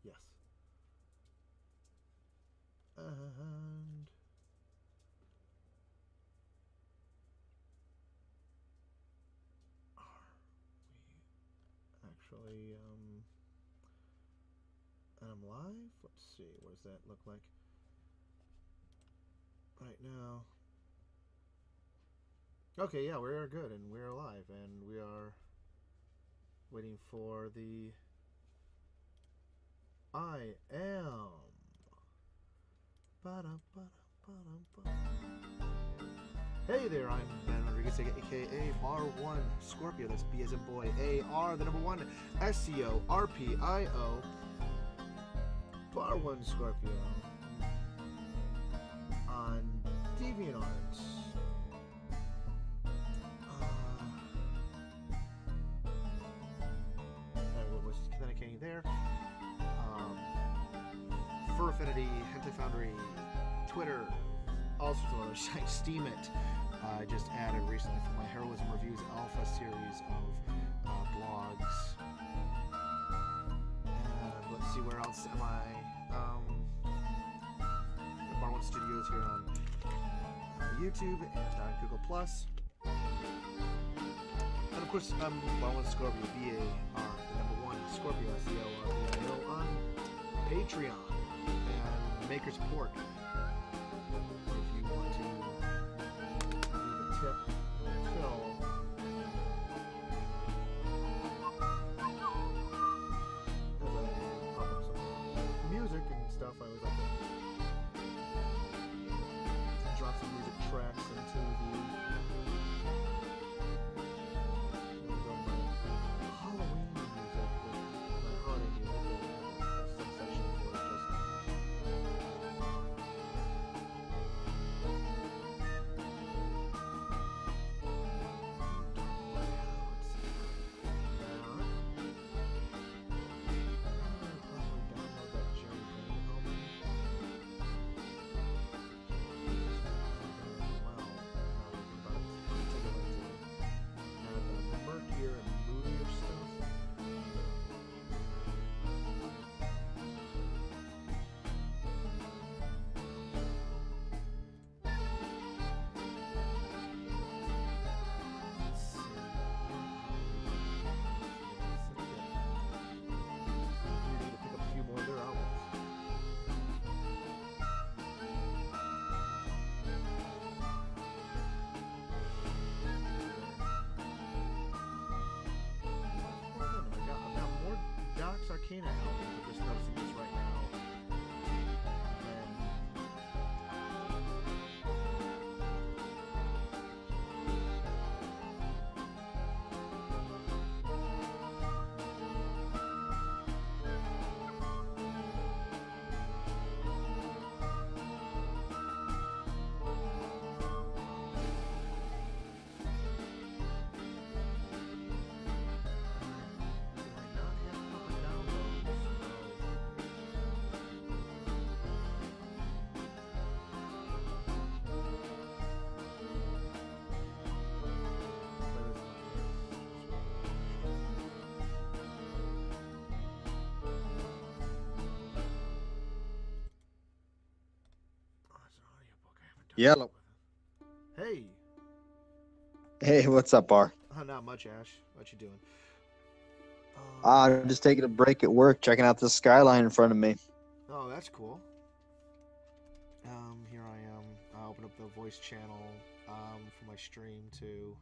Yes. And actually, and I'm live. Let's see. What does that look like right now? Okay, yeah, we're good and we're live and we are waiting for the I am. Hey there, I'm Ben Rodriguez, aka Bar One Scorpio. That's B as in boy, AR, the number one, SCORPIO. Bar One Scorpio on DeviantArt. What was communicating there? Fur Affinity, Hentai Foundry, Twitter, all sorts of other sites. Steam It. I just added recently for my Heroism Reviews Alpha series of blogs. And let's see, where else am I? The Bar One Studios here on YouTube and on Google Plus. And of course, I'm Bar One Scorpio, BAR, the number one Scorpio, SCORPIO, on Patreon and Maker Support. If you want to leave a tip, so as I pop up some music and stuff, I was like to drop some music tracks into the Halloween music, my holiday music, some section for just Arcana albums. I'm just noticing this right now. Yellow. Hey. Hey, what's up, Bar? Not much, Ash. What you doing? I'm just taking a break at work, checking out the skyline in front of me. Oh, that's cool. Here I am. I open up the voice channel for my stream to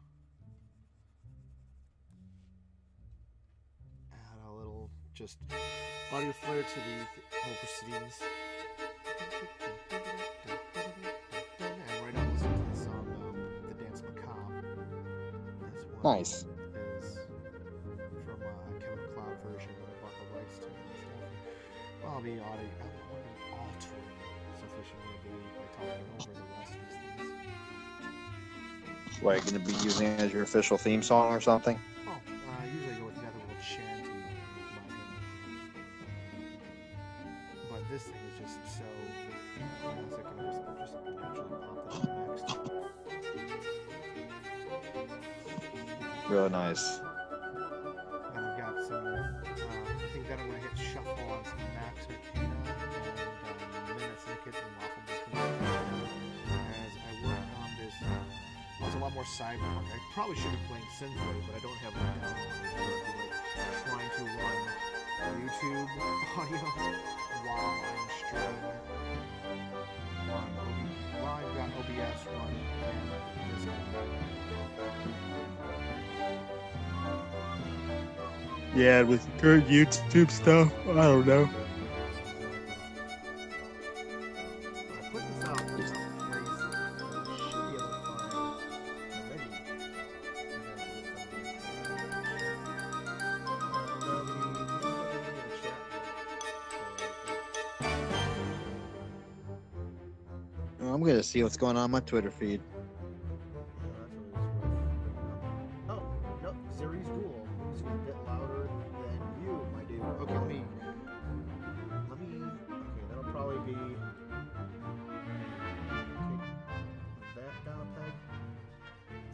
add a little just audio flair to the whole proceedings. And right now, I'm listening to the song "The Dance Macabre." That's one Nice. Is from Kevin MacLeod version that I bought the rights to and stuff. Well, I'll be altering sufficiently by talking over the rest of these things. What, are you going to be using it as your official theme song or something? Oh, I usually go with Netherworld Shanty, but this thing is just so classic and just naturally popped it up next. Really nice. Then I've got some, I think that I'm going to hit shuffle on some Max more Cyberpunk. I probably should be playing Synthwave, but I don't have it down. Like trying to run YouTube audio while I'm streaming on while I've got OBS running and this Yeah, with current YouTube stuff, I don't know. I put this out in some places, so I should be able to find I'm gonna see what's going on my Twitter feed. Oh, no, Series Duel. Music a bit louder than you, my dude. Okay, okay, that'll probably be, take that down a peg.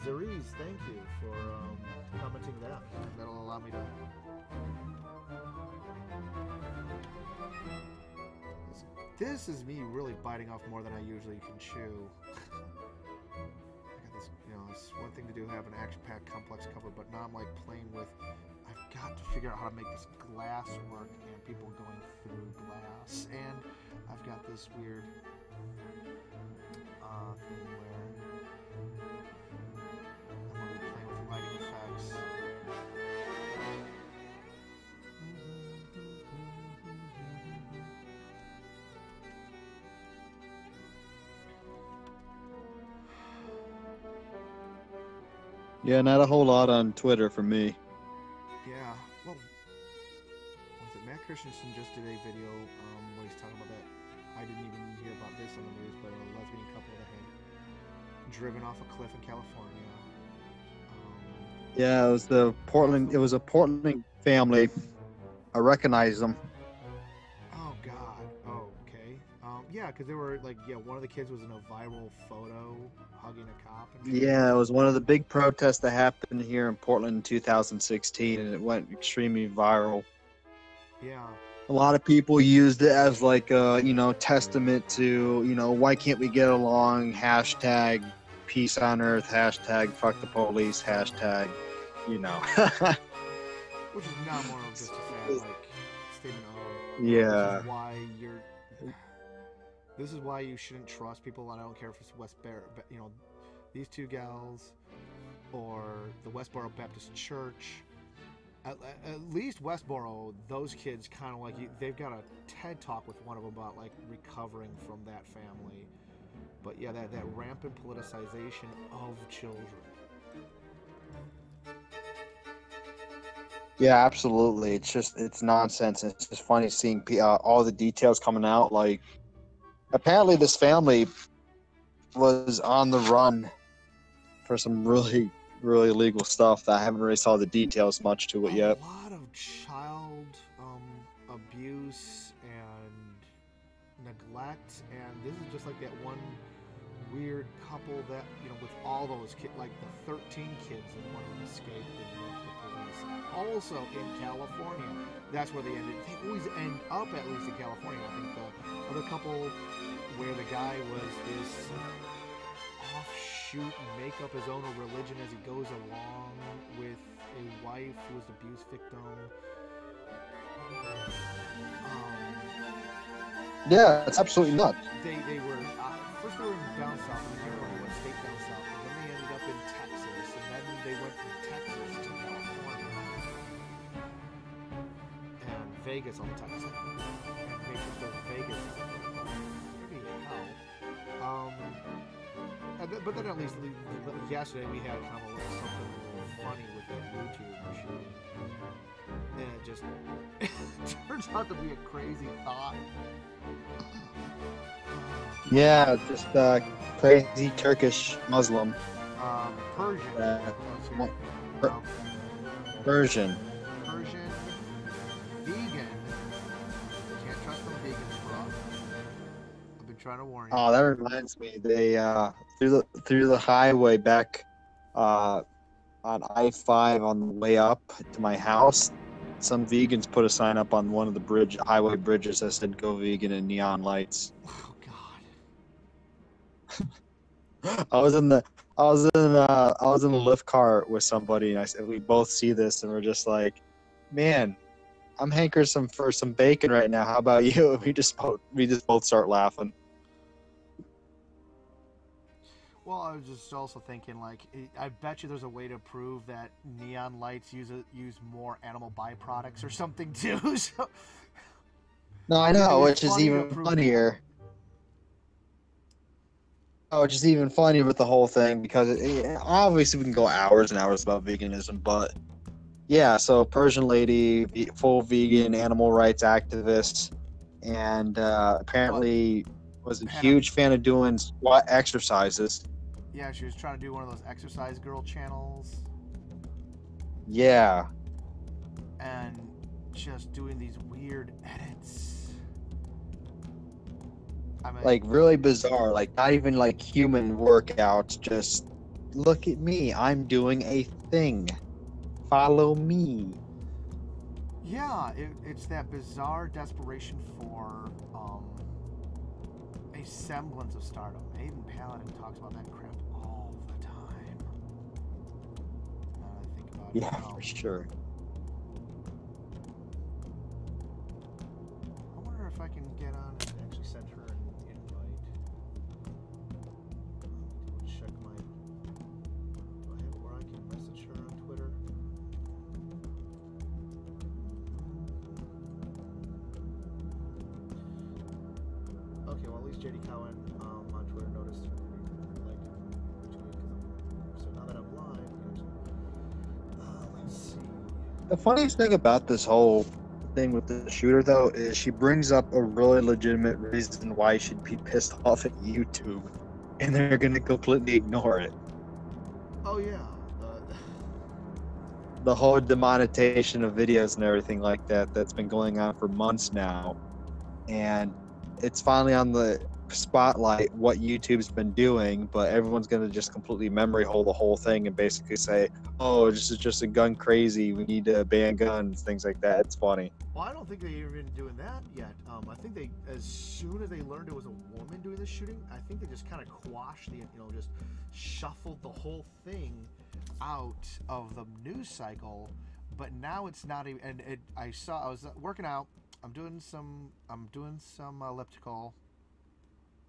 Zeriz, thank you for commenting that. That'll allow me to. This is me really biting off more than I usually can chew. I got this, it's one thing to do have an action-packed complex cover, but now I'm like playing with. I've got to figure out how to make this glass work and people going through glass, and I've got this weird thing where I'm going to be playing with lighting effects. Yeah, not a whole lot on Twitter for me. Yeah, well, was it Matt Christensen just did a video where he's talking about that? I didn't even hear about this on the news, but a lesbian couple that had driven off a cliff in California. Yeah, it was the Portland. It was a Portland family. I recognize them. Oh God. Oh, okay. Yeah, because they were like, one of the kids was in a viral photo hugging a cop. And Yeah, it was one of the big protests that happened here in Portland in 2016, and it went extremely viral. Yeah. A lot of people used it as like a, testament to, why can't we get along? Hashtag peace on earth. Hashtag fuck the police. Hashtag, Which is not more of just a sad statement of. Yeah. This is why you shouldn't trust people. And I don't care if it's Westboro, these two gals, or the Westboro Baptist Church. At least Westboro, those kids kind of they've got a TED talk with one of them about recovering from that family. But yeah, that rampant politicization of children. Yeah, absolutely. It's nonsense. It's just funny seeing all the details coming out. Like, apparently this family was on the run for some really, really illegal stuff that I haven't really saw the details much to it yet. A lot of child abuse and neglect, and this is just like that one weird couple that, with all those kids, like the 13 kids that one of them escaped and went to the police. Also in California, that's where they ended. They always end up at least in California. I think the other couple where the guy was this offshoot, make up his own religion as he goes along with a wife who was an abuse victim. Yeah, it's absolutely nuts. They were first they were down south, and I don't know what state down south, and then they ended up in Texas, and then they went from Texas to California and Vegas all the time. So, and they just go to Vegas. Maybe hell. But then at least yesterday we had kind of something a little funny with that YouTube machine. And it just turns out to be a crazy thought. Yeah, just crazy Turkish Muslim. Persian. Persian. Persian. Vegan. Can't trust them vegans, bro. I've been trying to warn you. Oh, that reminds me. They through the highway back on I-5 on the way up to my house, some vegans put a sign up on one of the highway bridges that said "Go vegan" in neon lights. Oh God. I was in I was in a lift car with somebody, and I said we both see this, and we're just like, man, I'm hankering for some bacon right now. How about you? And we just both start laughing. Well, I was just also thinking, like, I bet you there's a way to prove that neon lights use more animal byproducts or something too. So No, I know, it'd be which is funny to even prove funnier. Oh, which is even funnier with the whole thing because obviously we can go hours and hours about veganism, but yeah. So Persian lady, full vegan, animal rights activist, and What? apparently was a Hannah? huge fan of doing squat exercises. Yeah, she was trying to do one of those exercise girl channels Yeah, and just doing these weird edits. I mean, like really bizarre, like not even like human workouts. Just look at me, I'm doing a thing. Follow me. yeah, it's that bizarre desperation for a semblance of stardom. Even Paladin talks about that crap all the time. Now that I think about it, Yeah, for sure. I wonder if I can get on and actually send her an invite. Let me check my. Do I have it where I can message her on Twitter? Okay, well at least JD Cowan on Twitter noticed like so now that I'm live, let's see. The funniest thing about this whole thing with the shooter, though, is she brings up a really legitimate reason why she'd be pissed off at YouTube, and they're going to completely ignore it. Oh yeah. The whole demonetization of videos and everything like that that's been going on for months now, and it's finally on the spotlight what YouTube's been doing, but everyone's going to just completely memory hole the whole thing and basically say, oh, this is just a gun crazy, we need to ban guns, things like that. It's funny. Well, I don't think they've even been doing that yet. I think they, as soon as they learned it was a woman doing the shooting, I think they just kind of quashed just shuffled the whole thing out of the news cycle. But now it's not even. And I was working out. I'm doing some elliptical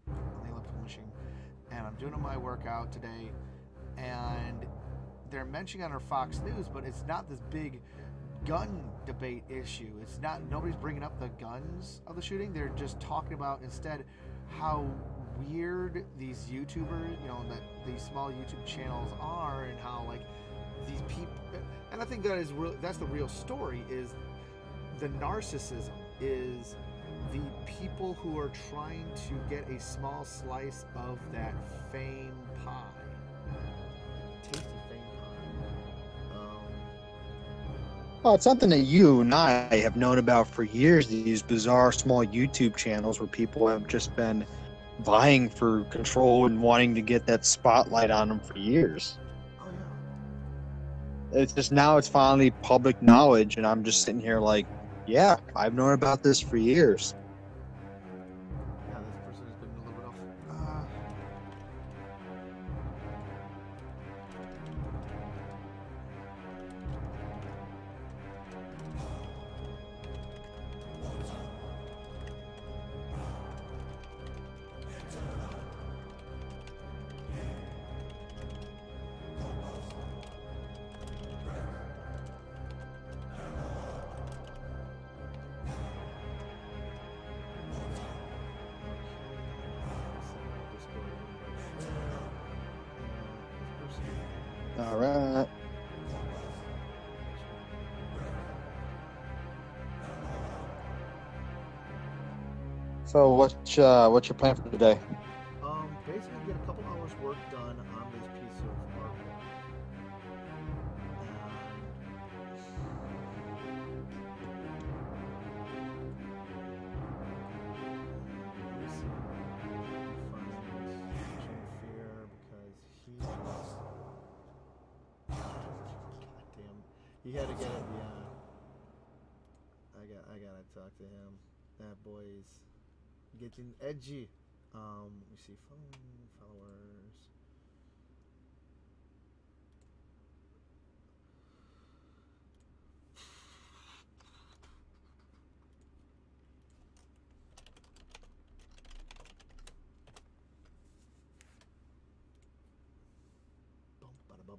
on the elliptical machine, and I'm doing my workout today, and they're mentioning on our Fox News, but it's not this big gun debate issue. It's not, nobody's bringing up the guns of the shooting. They're just talking about instead how weird these YouTubers, that these small YouTube channels are, and how like these people. And I think that's the real story, is the narcissism, is the people who are trying to get a small slice of that fame pie. Tasty fame pie. Well, it's something that you and I have known about for years, these bizarre small YouTube channels where people have just been vying for control and wanting to get that spotlight on them for years. Oh yeah. It's just now it's finally public knowledge, and I'm just sitting here like, yeah, I've known about this for years. Yeah, this person has been a little bit off. All right. So what's your plan for today? Basically get a couple hours work done on this piece of artwork. Let me see if I can find Jim Fear, because he is. Goddamn, he had to get it. Yeah, I gotta talk to him. That boy's getting edgy. Let me see, followers.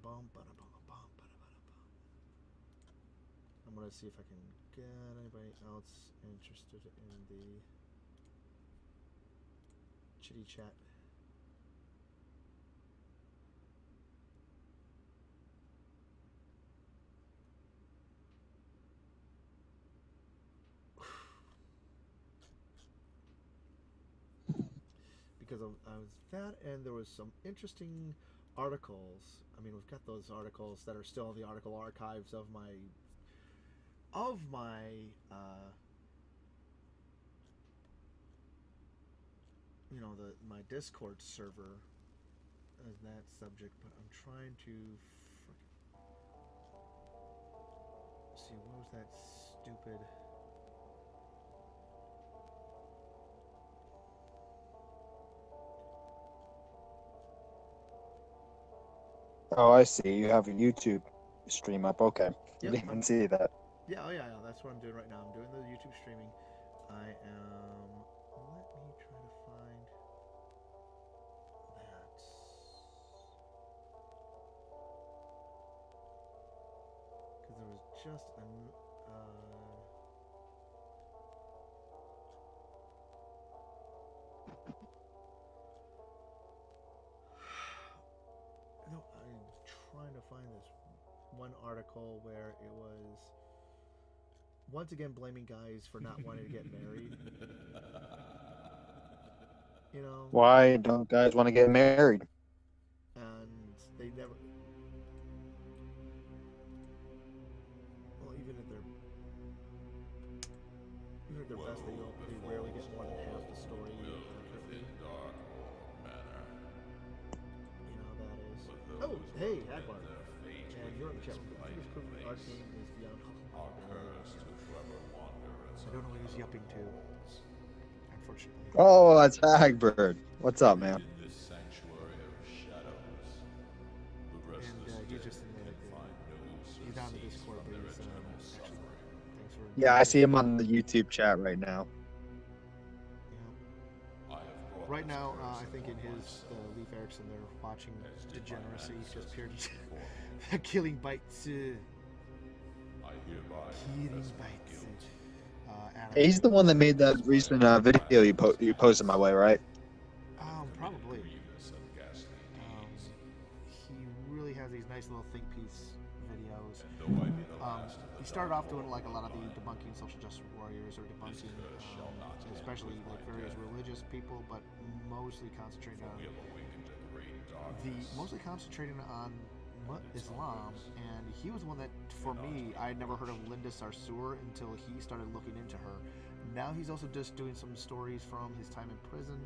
I'm gonna see if I can get anybody else interested in the chitty chat. Because I was that, and there was some interesting articles. I mean, we've got those articles that are still in the article archives of my my Discord server as that subject, but I'm trying to see what was that stupid. Oh, I see. You have a YouTube stream up. Okay. Yep, Didn't even see that. Yeah, that's what I'm doing right now. I'm doing the YouTube streaming. I am. Let me try to find that. Because there was just an. No, I'm trying to find this one article where it was once again blaming guys for not wanting to get married. You know? Why don't guys want to get married? And they never. Well, even at their best, they rarely get more than half the story accurately. You know that is. Oh, hey, Hagbar. And you're on the chat room. I think it's proof that our game is beyond. I don't know what he's yupping to. Unfortunately. Oh, that's Hagbird. What's up, man? And he's just in the. He's down in the Discord, but he's actually. Thanks for. Yeah, I see him on the YouTube chat right now. Yeah. Right now, I think in his Leif Erikson, they're watching Degeneracy, just pure killing bites. Killing bites. He's the one that made that recent video you posted my way, right? Probably. He really has these nice little think piece videos. He started off doing like a lot of the debunking social justice warriors or debunking, especially like various religious people, but mostly concentrating on Islam, and he was one that, for me, I had never heard of Linda Sarsour until he started looking into her. Now he's also just doing some stories from his time in prison,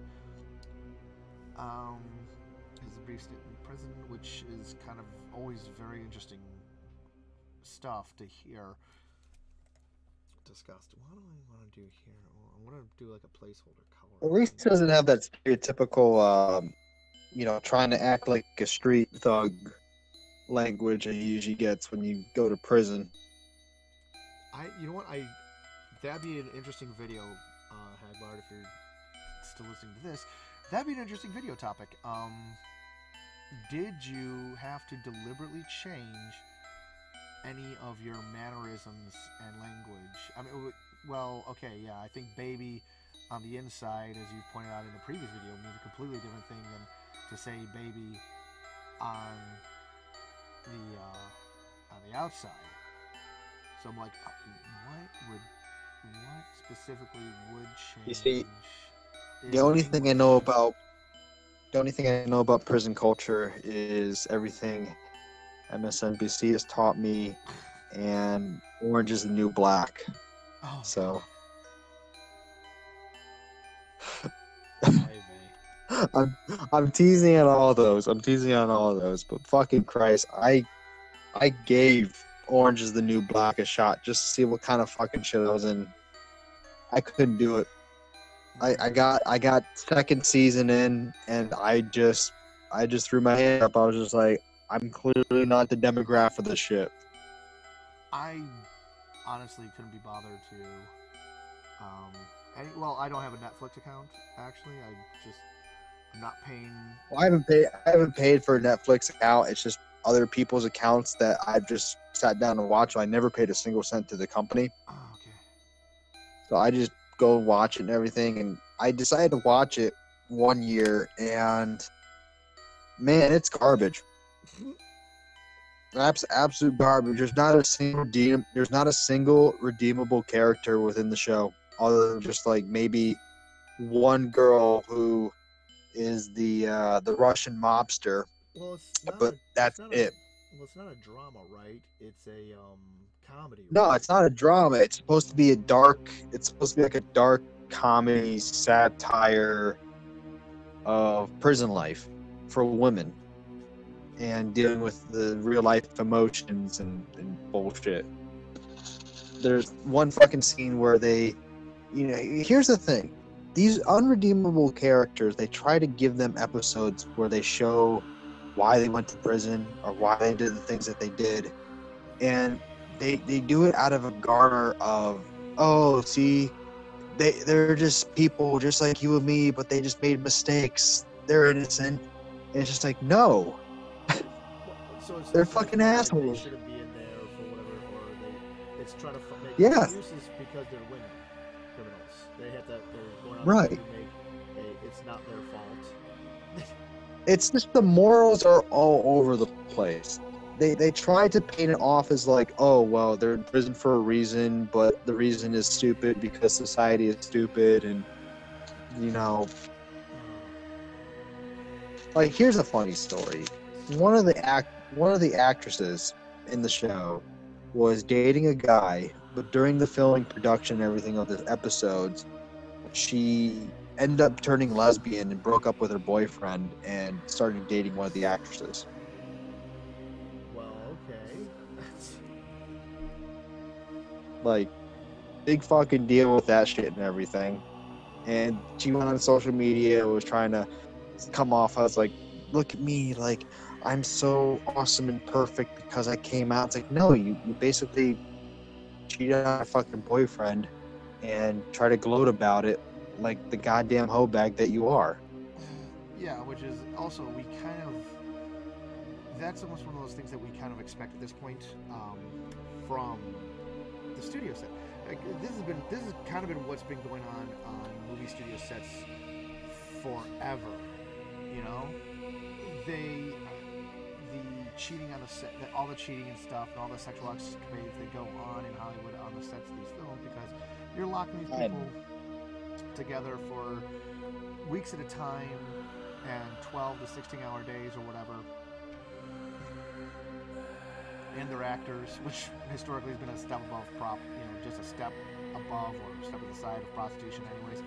his brief stint in prison, which is kind of always very interesting stuff to hear discussed. What do I want to do here? I want to do like a placeholder color. At least he doesn't have that stereotypical, trying to act like a street thug language that he usually gets when you go to prison. You know what? That'd be an interesting video, Hagbard, if you're still listening to this. That'd be an interesting video topic. Did you have to deliberately change any of your mannerisms and language? I mean, well, okay, yeah, I think baby on the inside, as you pointed out in the previous video, means a completely different thing than to say baby on the outside. So I'm like, what specifically would change? You see, the only thing I know about prison culture is everything MSNBC has taught me, and Orange is the New Black. Oh, so. I'm teasing on all those. But fucking Christ, I gave Orange is the New Black a shot just to see what kind of fucking shit I was in. I couldn't do it. I got second season in, and I just threw my hand up. I was just like, I'm clearly not the demographic for this shit. I honestly couldn't be bothered to. I don't have a Netflix account, actually. I just I'm not paying. Well, I haven't paid for a Netflix account. It's just other people's accounts that I've just sat down and watched. So I never paid a single cent to the company. Oh, okay. So I just go watch it and everything. And I decided to watch it one year, and man, it's garbage. Absolute garbage. There's not a single redeemable character within the show, other than just like maybe one girl who is the Russian mobster, Well, but that's it. well, it's not a drama, right? It's a comedy, No, right? it's not a drama. It's supposed to be a dark. It's supposed to be like a dark comedy satire of prison life for women and dealing with the real life emotions and bullshit. There's one fucking scene where here's the thing. These unredeemable characters, they try to give them episodes where they show why they went to prison or why they did the things that they did. And they do it out of a garner of, oh, see, they're just people just like you and me, but they just made mistakes. They're innocent. And it's just like, no. So They're fucking assholes. They shouldn't be in there for whatever, or it's trying to make Yeah. excuses because they're women criminals. They're going on Right. it's not their fault. It's just the morals are all over the place. They try to paint it off as like, oh, well, they're in prison for a reason, but the reason is stupid because society is stupid, and like, here's a funny story. One of the actresses in the show was dating a guy, but during the filming, production, and everything of the episodes, she ended up turning lesbian and broke up with her boyfriend and started dating one of the actresses. Well, okay. Like, big fucking deal with that shit and everything. And she went on social media, was trying to come off as like, look at me, like, I'm so awesome and perfect because I came out. It's like, no, you basically cheated on a fucking boyfriend and try to gloat about it like the goddamn hoe bag that you are. Yeah, which is also, that's almost one of those things that we kind of expect at this point from the studio set. Like, this has kind of been what's been going on movie studio sets forever. You know, the cheating on the set, all the cheating and stuff, and all the sexual escapades that go on in Hollywood on the sets of these films, because you're locking these people together for weeks at a time and 12 to 16-hour days or whatever. And their actors, which historically has been a step above just a step above or a step to the side of prostitution anyways.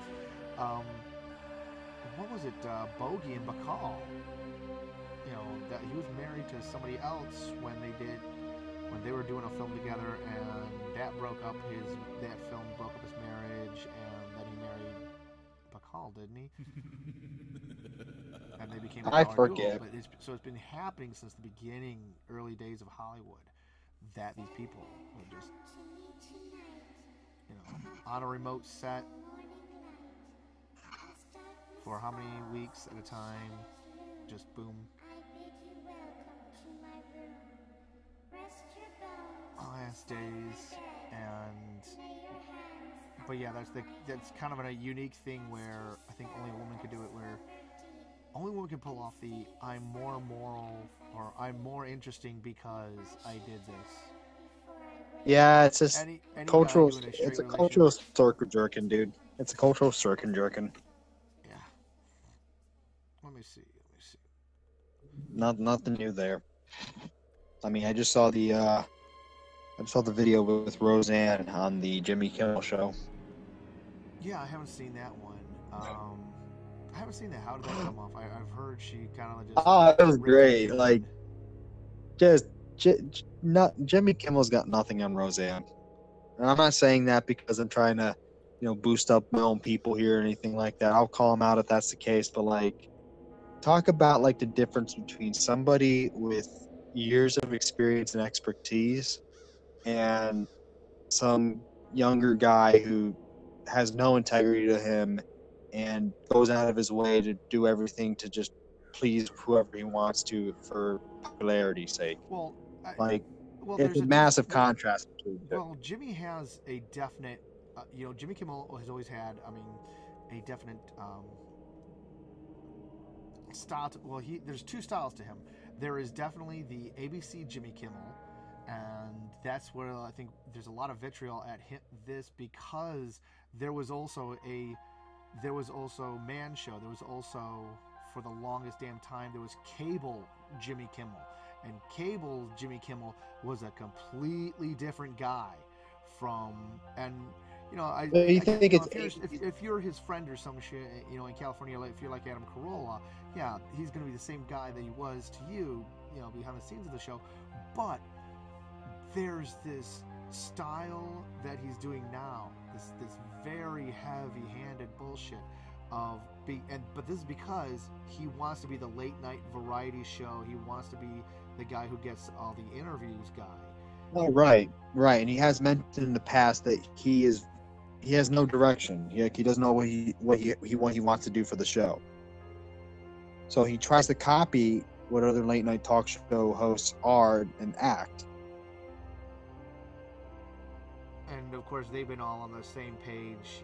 What was it? Bogey and Bacall. That he was married to somebody else when they were doing a film together, and that film broke up his marriage, and then he married Bacall, didn't he? And they became a I power duo. forget. But it's been happening since the early days of Hollywood, that these people would just, on a remote set for how many weeks at a time, just boom. Last days, but yeah, that's kind of a unique thing where I think only a woman could do it, where only a woman can pull off the I'm more moral or I'm more interesting because I did this. Yeah, it's just Any cultural. guy doing a It's a straight cultural circle jerking, dude. It's a cultural circle jerking. Yeah. Let me see. Nothing new there. I mean, I just saw the video with Roseanne on the Jimmy Kimmel show. Yeah, I haven't seen that one. I haven't seen that. How did that come off? I've heard she kind of just. Oh, it was great. Like, Jimmy Kimmel's got nothing on Roseanne, and I'm not saying that because I'm trying to, boost up my own people here or anything like that. I'll call him out if that's the case. But like, talk about like the difference between somebody with years of experience and expertise and some younger guy who has no integrity to him and goes out of his way to do everything to just please whoever he wants to for popularity's sake. Well, Like, well, it's there's a massive contrast between the two. well, Jimmy has a definite, Jimmy Kimmel has always had, I mean, a definite style. There's two styles to him. There is definitely the ABC Jimmy Kimmel, and that's where I think there's a lot of vitriol at this, because there was also Man Show. There was also, for the longest damn time, there was cable Jimmy Kimmel. And cable Jimmy Kimmel was a completely different guy from, and if you're his friend or some shit, in California, like, if you're like Adam Carolla, yeah, he's gonna be the same guy that he was to you, behind the scenes of the show. But there's this style that he's doing now, this very heavy-handed bullshit but this is because he wants to be the late night variety show. He wants to be the guy who gets all the interviews guy. Oh, right, and he has mentioned in the past that he has no direction. He doesn't know what he wants to do for the show. So he tries to copy what other late night talk show hosts are and act. And of course, they've been all on the same page,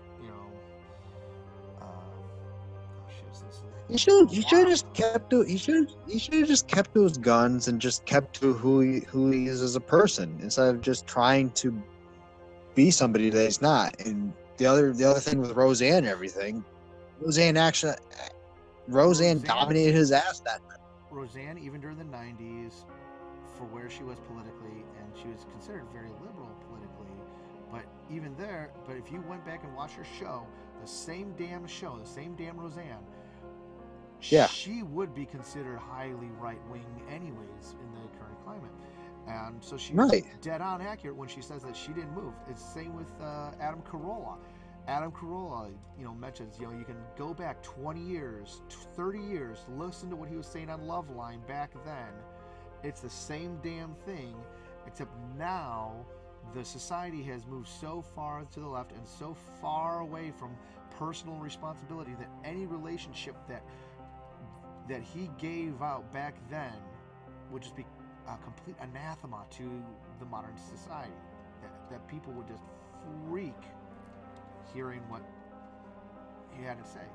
He should have just kept to his guns and just kept to who he is as a person, instead of just trying to be somebody that he's not. And the other thing with Roseanne and everything, Roseanne dominated his ass that night. Roseanne, even during the 90s, for where she was politically, and she was considered very liberal politically, but even there, but if you went back and watched her show, the same damn Roseanne, yeah, she would be considered highly right-wing anyways in the current climate. And so she's dead on accurate when she says that she didn't move. It's the same with Adam Carolla. Adam Carolla, mentions, you can go back 20 years, 30 years, listen to what he was saying on Loveline back then. It's the same damn thing, except now the society has moved so far to the left and so far away from personal responsibility that any relationship that he gave out back then would just be a complete anathema to the modern society. That people would just freak hearing what he had to say.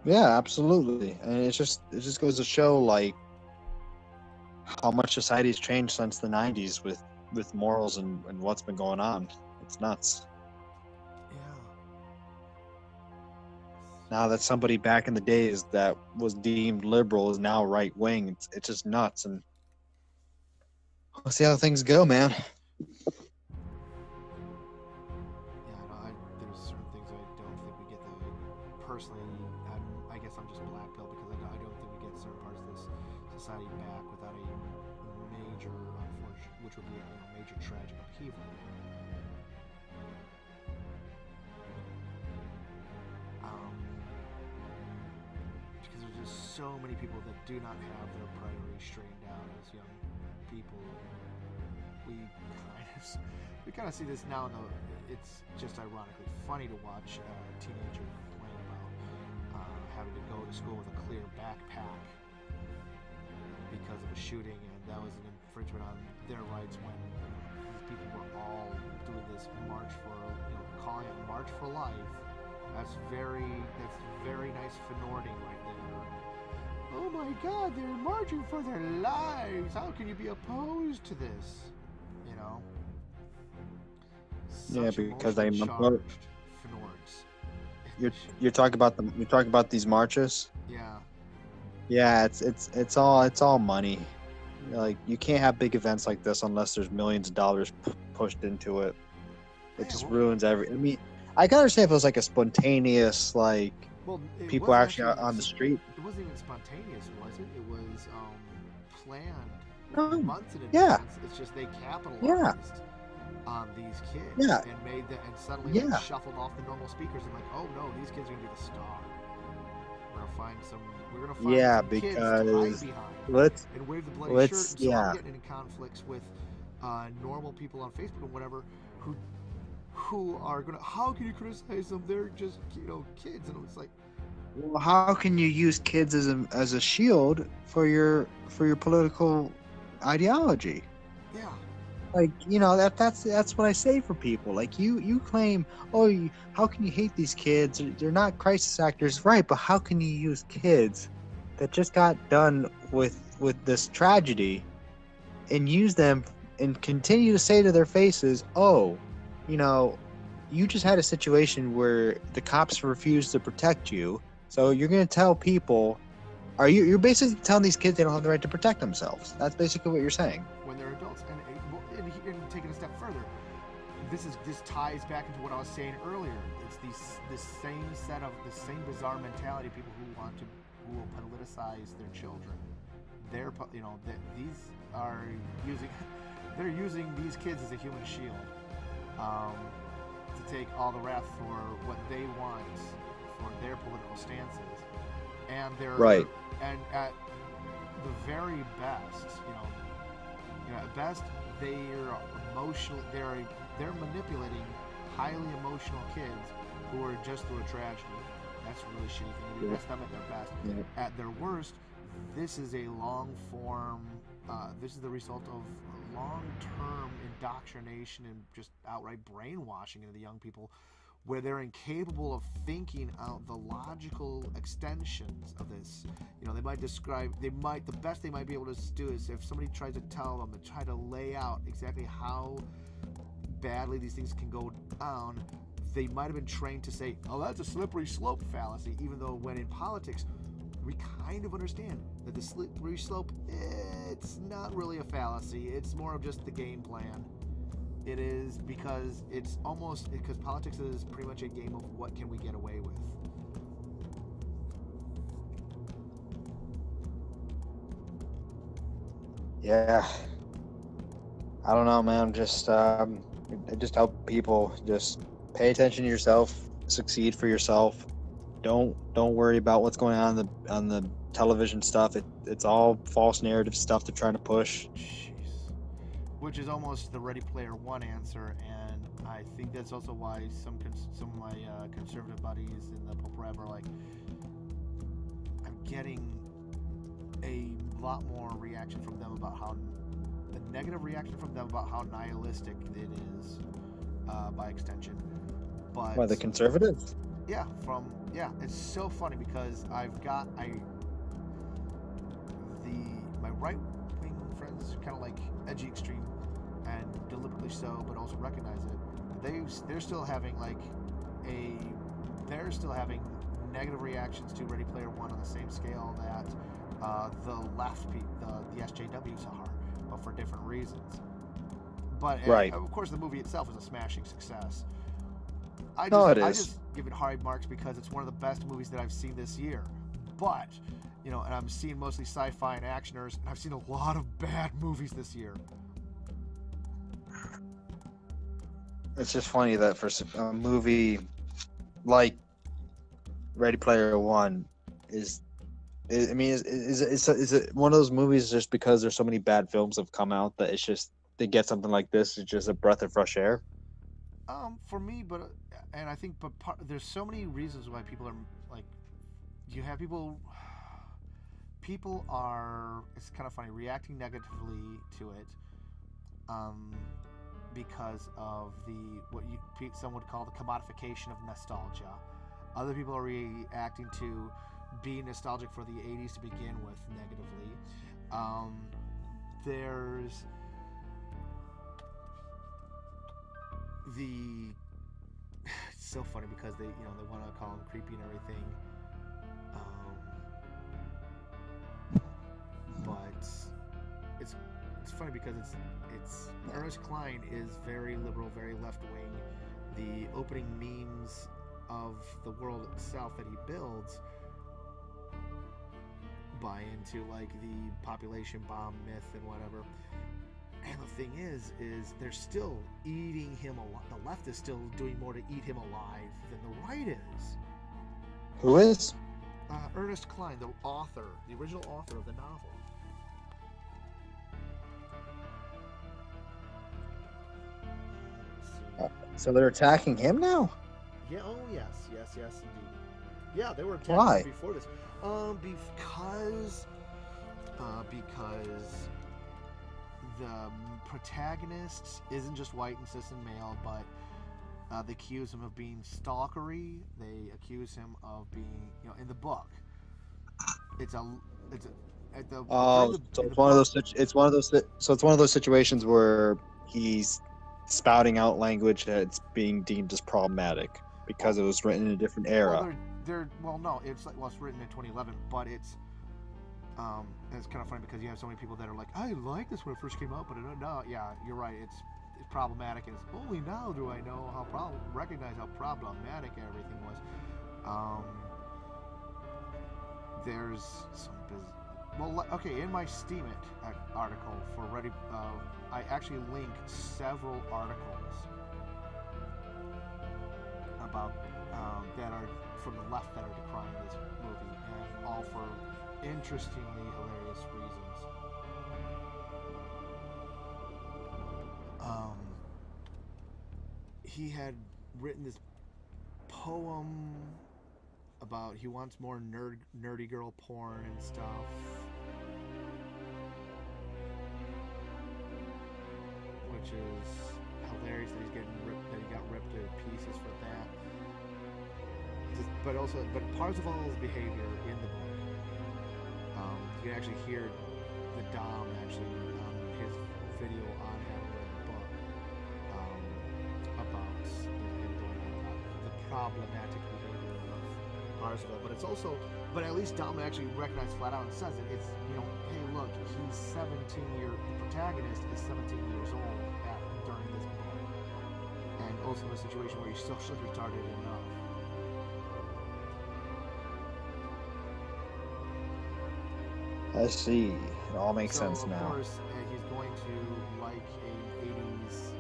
Yeah, absolutely. And it just goes to show, like, how much society's changed since the 90s with morals and what's been going on. It's nuts. Now that somebody back in the days that was deemed liberal is now right wing, it's just nuts. And we'll see how things go, man. There's certain things I don't think we get. Personally, I guess I'm just black pill, because I don't think we get certain parts of this society back without a major, which would be a major tragic upheaval. So many people that do not have their priorities straightened out as young people. We kind of see this now. It's just ironically funny to watch a teenager complain about having to go to school with a clear backpack because of a shooting, and that was an infringement on their rights when these people were all doing this march for, calling it March for Life. That's very nice Fenorting right there. Oh my God, they're marching for their lives. How can you be opposed to this? Yeah, because I'm You're talking about these marches? Yeah. Yeah, it's all money. Like, you can't have big events like this unless there's millions of dollars pushed into it. It just ruins I mean, I can understand if it was like a spontaneous, like, people actually on the street. It wasn't even spontaneous, was it? It was planned months in advance. Yeah. It's just they capitalized on these kids and made them, and suddenly they shuffled off the normal speakers and like, oh no, these kids are gonna be the star. We're gonna find some kids to hide behind and wave the bloody shirt. And so I'm getting into conflicts with normal people on Facebook and whatever who who are gonna. How can you criticize them? They're just kids, and it's like, Well, how can you use kids as a shield for your political ideology? yeah, Like, that's what I say for people. Like, you claim, oh, how can you hate these kids? They're not crisis actors, right? But how can you use kids that just got done with this tragedy and use them and continue to say to their faces, oh, you just had a situation where the cops refused to protect you, so you're going to tell people, you're basically telling these kids they don't have the right to protect themselves. That's basically what you're saying. when they're adults. And taking a step further, this ties back into what I was saying earlier. It's this same bizarre mentality of people who will politicize their children. These are using these kids as a human shield, to take all the wrath for what they want for their political stances, and they're Right. And at the very best, at best they're emotional. They're manipulating highly emotional kids who are just through a tragedy. That's a really shitty thing to do. That's them at their best. Yeah. At their worst, this is a long form. This is the result of long-term indoctrination and just outright brainwashing into the young people, where they're incapable of thinking out the logical extensions of this. The best they might be able to do is if somebody tries to tell them and try to lay out exactly how badly these things can go down, they might have been trained to say, oh, that's a slippery slope fallacy, even though when in politics, we kind of understand that the slippery slope, it's not really a fallacy. It's more of just the game plan. It is because politics is pretty much a game of what can we get away with. Yeah. I don't know, man. I just tell people, just pay attention to yourself, succeed for yourself. Don't worry about what's going on the television stuff. It's all false narrative stuff they're trying to push. Jeez. Which is almost the Ready Player One answer, and I think that's also why some of my conservative buddies in the Pope Rev are like, I'm getting a lot more reaction from them about how the negative reaction from them about how nihilistic it is, by extension. But Why, the conservatives? yeah, it's so funny because my right wing friends kind of like edgy extreme, and deliberately so, but also recognize it. They're still having negative reactions to Ready Player One on the same scale that the left, the SJWs are, but for different reasons. But Right. of course, the movie itself is a smashing success. I just give it high marks because it's one of the best movies that I've seen this year. But, and I'm seeing mostly sci-fi and actioners, and I've seen a lot of bad movies this year. It's just funny that for a movie like Ready Player One is it one of those movies just because there's so many bad films have come out that it's just they get something like this, it's just a breath of fresh air? For me, there's so many reasons why people are like, you have people are, it's kind of funny, reacting negatively to it, because of some would call the commodification of nostalgia. Other people are reacting to being nostalgic for the 80s to begin with negatively. There's it's so funny because they want to call him creepy and everything, but it's funny because it's Ernest Cline is very liberal, very left wing. The opening memes of the world itself that he builds buy into like the population bomb myth and whatever. And the thing is they're still eating him alive. The left is still doing more to eat him alive than the right is. Who is? Ernest Cline, the original author of the novel. So they're attacking him now? Yeah. Oh yes, indeed. Yeah, they were attacking Why? him before this. Because the protagonist isn't just white and cis and male, but they accuse him of being stalkery. They accuse him of being, in the book. It's a at the. Oh, so it's one of those. It's one of those. So it's one of those situations where he's spouting out language that's being deemed as problematic because it was written in a different era. No, it's written in 2011, but it's kind of funny because you have so many people that are like, I liked this when it first came out, but no, yeah, you're right. It's problematic. It's only now do I know recognize how problematic everything was. There's some in my Steemit article for Ready, I actually link several articles about that are from the left that are decrying this movie, and all for interestingly hilarious reasons. He had written this poem about he wants more nerdy girl porn and stuff. Which is hilarious that he got ripped to pieces for that. But Parzifal's behavior in the book, you can actually hear the Dom his video on how to read the book about him going on the problematic behavior of Parzifal. But at least Dom actually recognizes flat out and says it. It's, hey, look, he's 17 the protagonist is 17 years old during this book, and also in a situation where he's socially retarded enough. I see. It all makes sense now. Of course, he's going to, like an 80s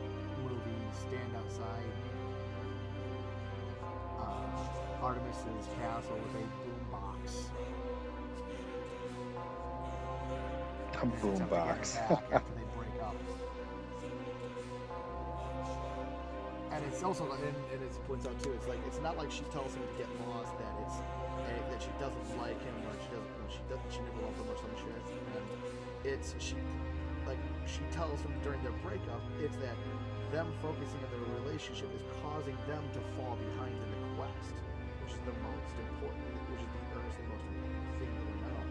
movie, stand outside Artemis's castle with a boombox. A boombox. After they break up. And it's also, and it points out too, it's not like she tells him to get lost, that that she doesn't like him, or she never loved him or some shit. And she tells him during their breakup, it's that them focusing on their relationship is causing them to fall behind in the quest, which is the most important, which is the earnestly most important thing that we know.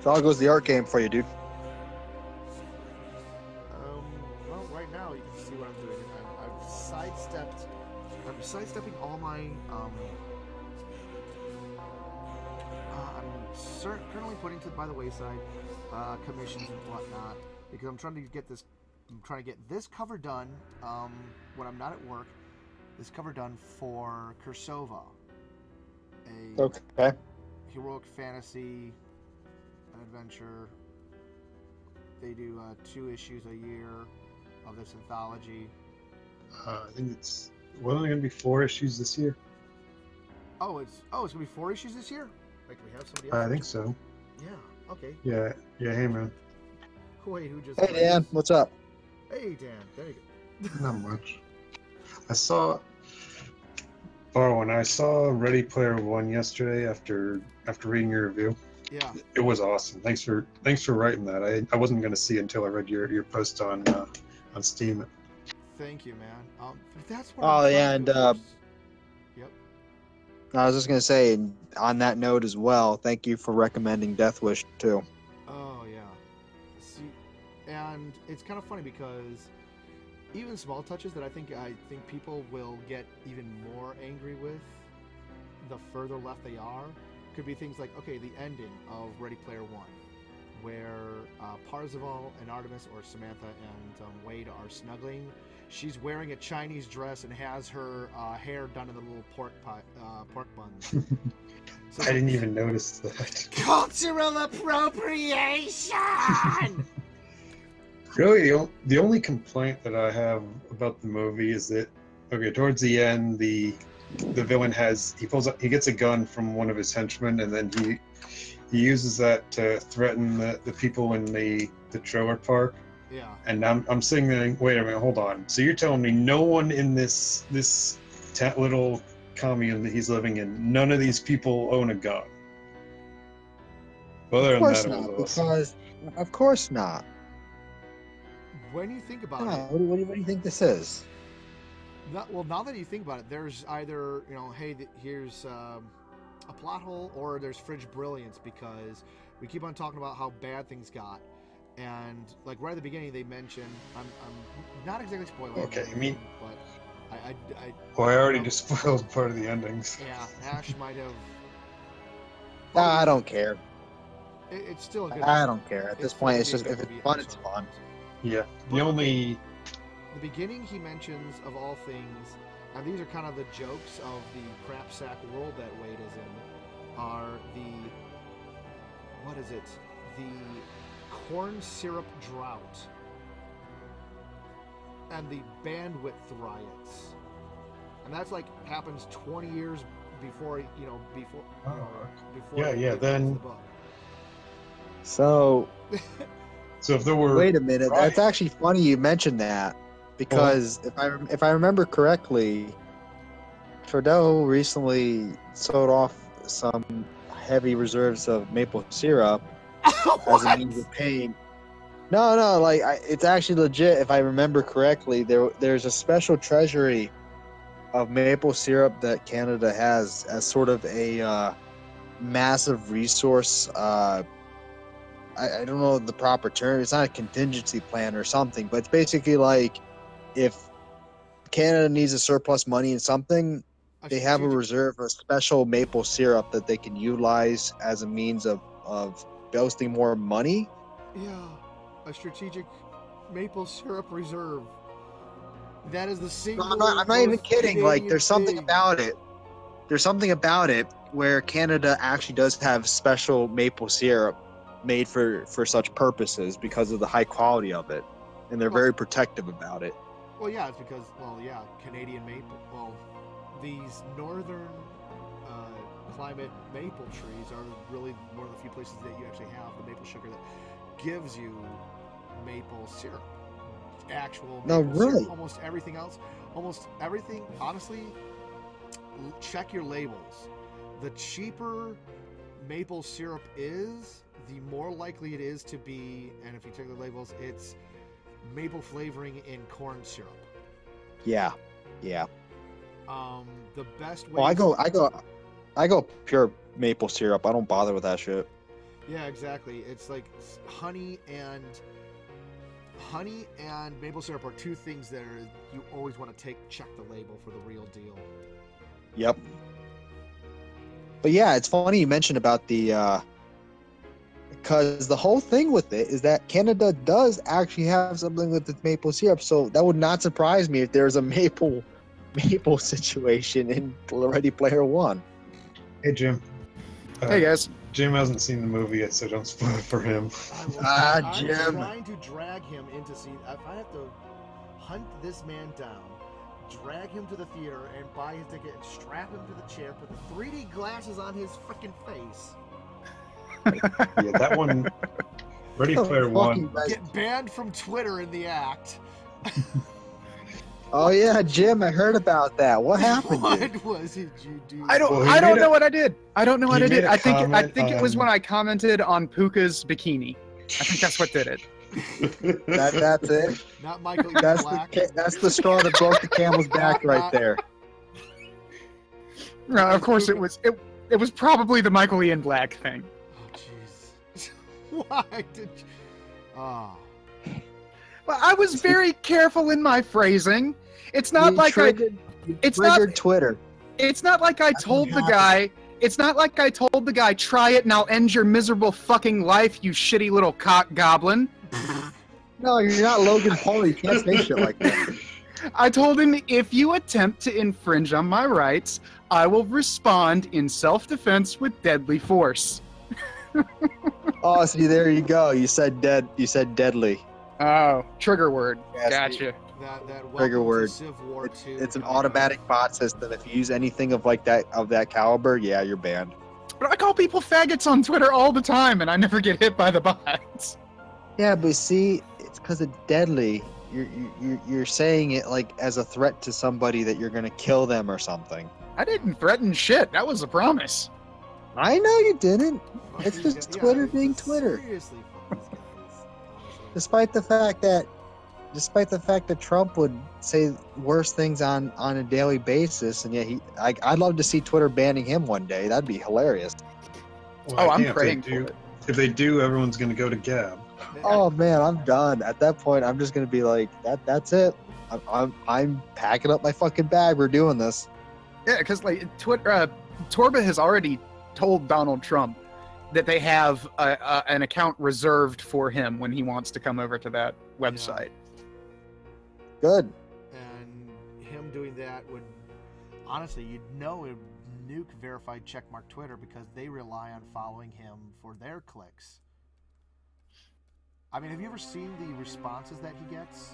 So how goes the art game for you, dude? Well, right now you can see what I'm doing. I'm sidestepping all my. I'm currently putting by the wayside commissions and whatnot because I'm trying to get this cover done. When I'm not at work, this cover done for Kursova, a heroic fantasy. Adventure. They do 2 issues a year of this anthology. I think it's only going to be 4 issues this year. Oh, it's going to be 4 issues this year. Like, we have somebody else. I think so. Yeah. Okay. Yeah. Hey, man. Wait, who just? Hey, Dan. What's up? Hey, Dan. There you go. Not much. When I saw Ready Player One yesterday after reading your review. Yeah. It was awesome. Thanks for writing that. I wasn't going to see it until I read your post on Steam. Thank you, man. That's what. Oh yeah, and yep. I was just gonna say, on that note as well, thank you for recommending Death Wish too. Oh yeah. See, and it's kind of funny because even small touches that I think people will get even more angry with the further left they are. Could be things like, okay, the ending of Ready Player One. where Parzival and Artemis, or Samantha and Wade, are snuggling. She's wearing a Chinese dress and has her hair done in the little pork buns. So I didn't even notice that. Cultural appropriation! Really, the only complaint that I have about the movie is that, okay, towards the end, the villain he gets a gun from one of his henchmen, and then he uses that to threaten the people in the trailer park. Yeah. And I'm sitting there, wait a minute, hold on. So you're telling me no one in this little commune that he's living in, none of these people own a gun? Other Of course than that, not, it was awesome. because of course not. When you think about No, it, what do you think this is? now that you think about it, there's either, hey, here's a plot hole, or there's fridge brilliance, because we keep on talking about how bad things got. And like right at the beginning, they mentioned, I'm not exactly spoiling. Okay, I mean, but I well, I already just spoiled part of the endings. yeah, Ash might have. I don't care. It's still a good. I don't care. At this it's point, still it's a just good if it's movie, fun, I'm it's sorry. fun. Yeah, the only The beginning, he mentions, of all things, and these are kind of the jokes of the crap sack world that Wade is in, are what is it? The corn syrup drought and the bandwidth riots. And that's like happens 20 years before, before Yeah, they yeah, finish then- the book. So so if there were wait a minute. Right. That's actually funny you mentioned that, because if I remember correctly, Trudeau recently sold off some heavy reserves of maple syrup as a means of paying. No, it's actually legit. If I remember correctly, there's a special treasury of maple syrup that Canada has as sort of a massive resource. I don't know the proper term. It's not a contingency plan or something, but it's basically like if Canada needs a surplus money in something, they have a strategic- reserve of special maple syrup that they can utilize as a means of boasting more money. Yeah, a strategic maple syrup reserve. That is the single. I'm not even most kidding. Like, Canadian there's something thing. about it. There's something about it where Canada actually does have special maple syrup made for such purposes because of the high quality of it, and they're very protective about it. Well, yeah, it's because, Canadian maple. Well, these northern climate maple trees are really one of the few places that you actually have the maple sugar that gives you maple syrup. Actual No, maple syrup. really? Almost everything, honestly, check your labels. The cheaper maple syrup is, the more likely it is to be, and if you check the labels, it's maple flavoring in corn syrup. Yeah. The best way. Well, I go pure maple syrup. I don't bother with that shit. Yeah, exactly. It's like honey and maple syrup are two things that you always want to check the label for the real deal. Yep. But yeah, it's funny you mentioned about the because the whole thing with it is that Canada does actually have something with the maple syrup, so that would not surprise me if there's a maple situation in Ready Player One. Hey Jim. Hey guys. Jim hasn't seen the movie yet, so don't spoil it for him. I'm Jim. trying to drag him into see. If I have to hunt this man down, drag him to the theater, and buy his ticket, and strap him to the chair, put the 3D glasses on his freaking face, Yeah, that one. Ready Oh, Player fuck One. you guys. get banned from Twitter in the act. Oh yeah, Jim, I heard about that. What happened? What dude? was it you do? I don't Well, he I don't made know a- what I did. I don't know what he I did. made a I think comment it was on- when I commented on Puka's bikini. I think that's what did it. That's it. Not Michael That's Black. that's the straw that broke the camel's back right there. No, of course it was probably the Michael Ian Black thing. Oh jeez. Why did you? Ah. Well, I was very careful in my phrasing. It's not like You it's not triggered Twitter. it's not like I told the happened. guy, It's not like I told the guy, try it and I'll end your miserable fucking life, you shitty little cock goblin. No, you're not Logan Paul. You can't say shit like that. I told him, if you attempt to infringe on my rights, I will respond in self-defense with deadly force. Oh, see, there you go. You said dead. You said deadly. Oh, trigger word. Yes, Gotcha. That Trigger welcome word. to Civ War It's, 2 it's an kind of- automatic bot system. If you use anything of that caliber, yeah, you're banned. But I call people faggots on Twitter all the time, and I never get hit by the bots. Yeah, but see, it's because it's deadly. You're saying it like as a threat to somebody that you're gonna kill them or something. I didn't threaten shit. That was a promise. I know you didn't. Fuck It's these just guys. Twitter it's being just Twitter. Seriously, fuck these guys. Honestly. Despite the fact that Trump would say worse things on a daily basis, and yet I'd love to see Twitter banning him one day. That'd be hilarious. Well, Oh, I I'm can't. praying If they do, for it. if they do, everyone's going to go to Gab. Oh man, I'm done. At that point, I'm just gonna be like, that's it. I'm packing up my fucking bag. We're doing this. Yeah, because like Twitter, Torba has already told Donald Trump that they have an account reserved for him when he wants to come over to that website. Good. And him doing that would, honestly, you'd know it would nuke verified checkmark Twitter because they rely on following him for their clicks. I mean, have you ever seen the responses that he gets?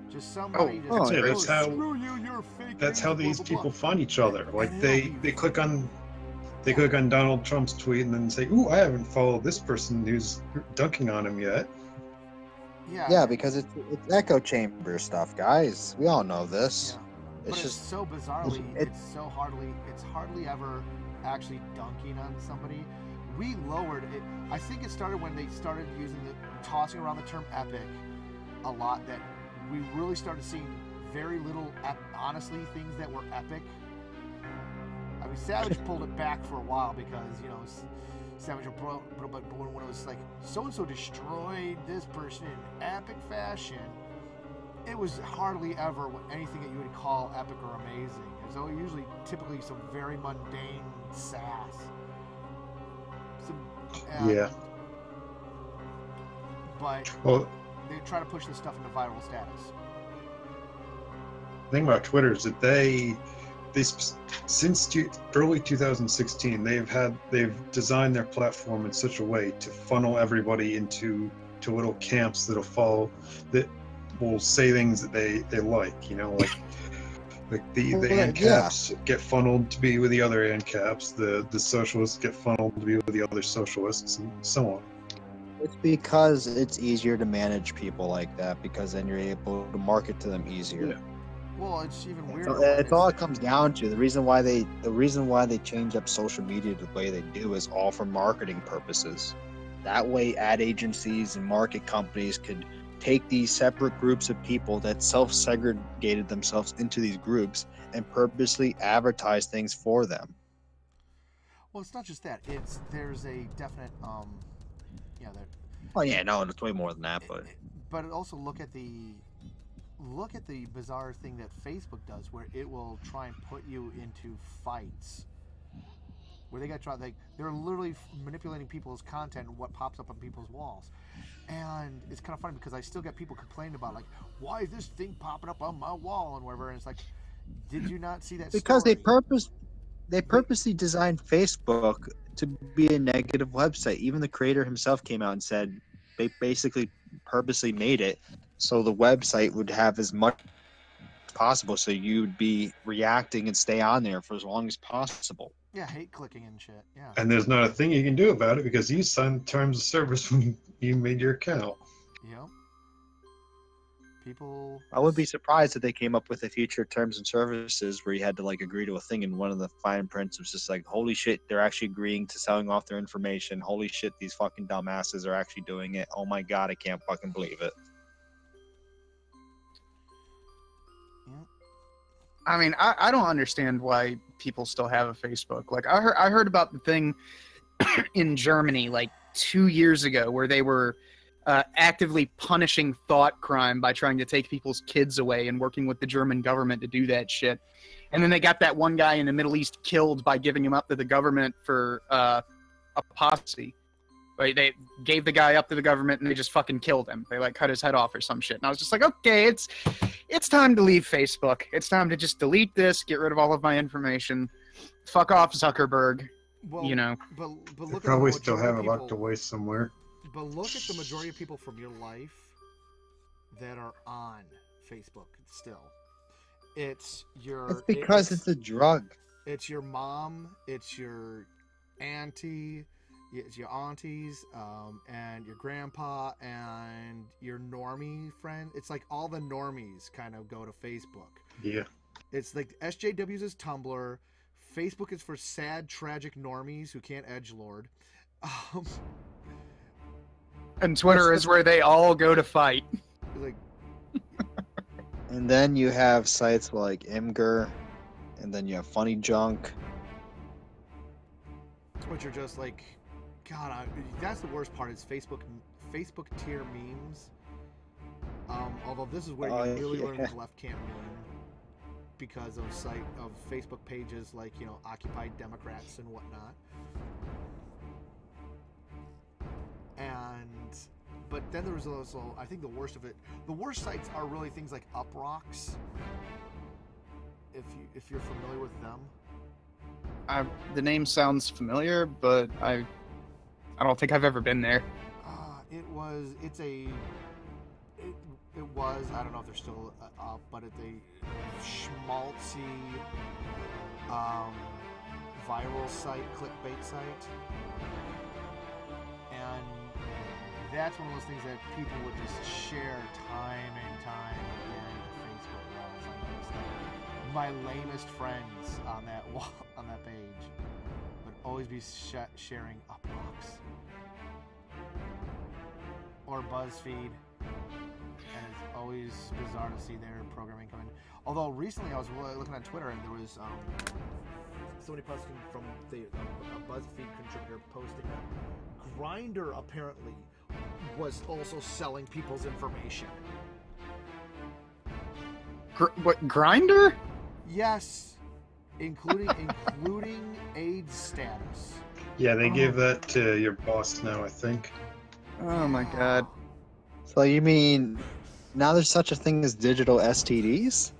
Just somebody just oh, yeah, goes, that's how- "Screw you, you're fake That's how news, blah, these blah, people blah." find each other. Like And they they'll click on Donald Trump's tweet and then say, "Ooh, I haven't followed this person who's dunking on him yet." Yeah, because it's echo chamber stuff, guys. We all know this. Yeah. It's But just so bizarrely, it- it's hardly ever actually dunking on somebody. We lowered it. I think it started when they started tossing around the term epic a lot, that we really started seeing very little, honestly, things that were epic. I mean, Savage pulled it back for a while because, Savage would put up when it was like, so-and-so destroyed this person in epic fashion. It was hardly ever anything that you would call epic or amazing. It was usually typically some very mundane sass. Yeah. But Well, they try to push this stuff into viral status. the thing about Twitter is that since early 2016, they've designed their platform in such a way to funnel everybody into little camps that'll follow, that will say things that they like. Like the ANCAPs get funneled to be with the other ANCAPs, the socialists get funneled to be with the other socialists, and so on. It's because it's easier to manage people like that, because then you're able to market to them easier. Yeah. Well, it's even weirder. So when it's all it comes down to. The reason why they change up social media the way they do is all for marketing purposes. That way, ad agencies and market companies could take these separate groups of people that self-segregated themselves into these groups and purposely advertise things for them. Well, it's not just that. There's a definite that. Oh yeah, no, it's way more than that, but But also look at the bizarre thing that Facebook does, where it will try and put you into fights, where they're literally manipulating people's content and what pops up on people's walls. And it's kind of funny because I still get people complaining about, like, why is this thing popping up on my wall and whatever. And it's like, did you not see that? because story? they purposely designed Facebook to be a negative website. Even the creator himself came out and said they basically purposely made it so the website would have as much as possible, so you'd be reacting and stay on there for as long as possible. Yeah, hate clicking and shit. Yeah. And there's not a thing you can do about it because you signed terms of service when you made your account. Yep. People. I would be surprised if they came up with a future terms and services where you had to agree to a thing, and one of the fine prints was just like, holy shit, they're actually agreeing to selling off their information. Holy shit, these fucking dumbasses are actually doing it. Oh my god, I can't fucking believe it. Yep. I mean, I don't understand why people still have a Facebook. Like, I heard about the thing in Germany 2 years ago where they were actively punishing thought crime by trying to take people's kids away and working with the German government to do that shit. And then they got that one guy in the Middle East killed by giving him up to the government for apostasy. Like, they gave the guy up to the government and they just fucking killed him. They like cut his head off or some shit. And I was just like, okay, it's time to leave Facebook. It's time to just delete this, get rid of all of my information. Fuck off, Zuckerberg. Well, You know. but They look probably at the still have majority a of locked people. away somewhere. But look at the majority of people from your life that are on Facebook still. It's your. It's because it's a drug. It's your mom. It's your auntie. It's your aunties, and your grandpa, and your normie friend. It's like all the normies kind of go to Facebook. Yeah. It's like SJW's is Tumblr. Facebook is for sad, tragic normies who can't edgelord. And Twitter is where they all go to fight. Like, And then you have sites like Imgur, and then you have Funny Junk. which are just like, God, that's the worst part is Facebook tier memes. Although this is where you really learn what the left can't meme because of Facebook pages like, you know, Occupied Democrats and whatnot. But then there was also, I think the worst of it, the worst sites are really things like Uproxx. If you're familiar with them. The name sounds familiar, but I don't think I've ever been there. It was, I don't know if they're still up, but it's a schmaltzy viral site, clickbait site. And that's one of those things that people would just share time and time again to Facebook walls. I noticed that my lamest friends on that wall, on that page would always be sharing Uproxx or BuzzFeed. And it's always bizarre to see their programming come in. Although recently I was looking on Twitter and there was somebody posting from a BuzzFeed contributor posting that Grindr apparently was also selling people's information. What, Grindr? Yes, including AIDS status. Yeah, they gave that to your boss now, I think. Oh my god. So you mean now there's such a thing as digital STDs?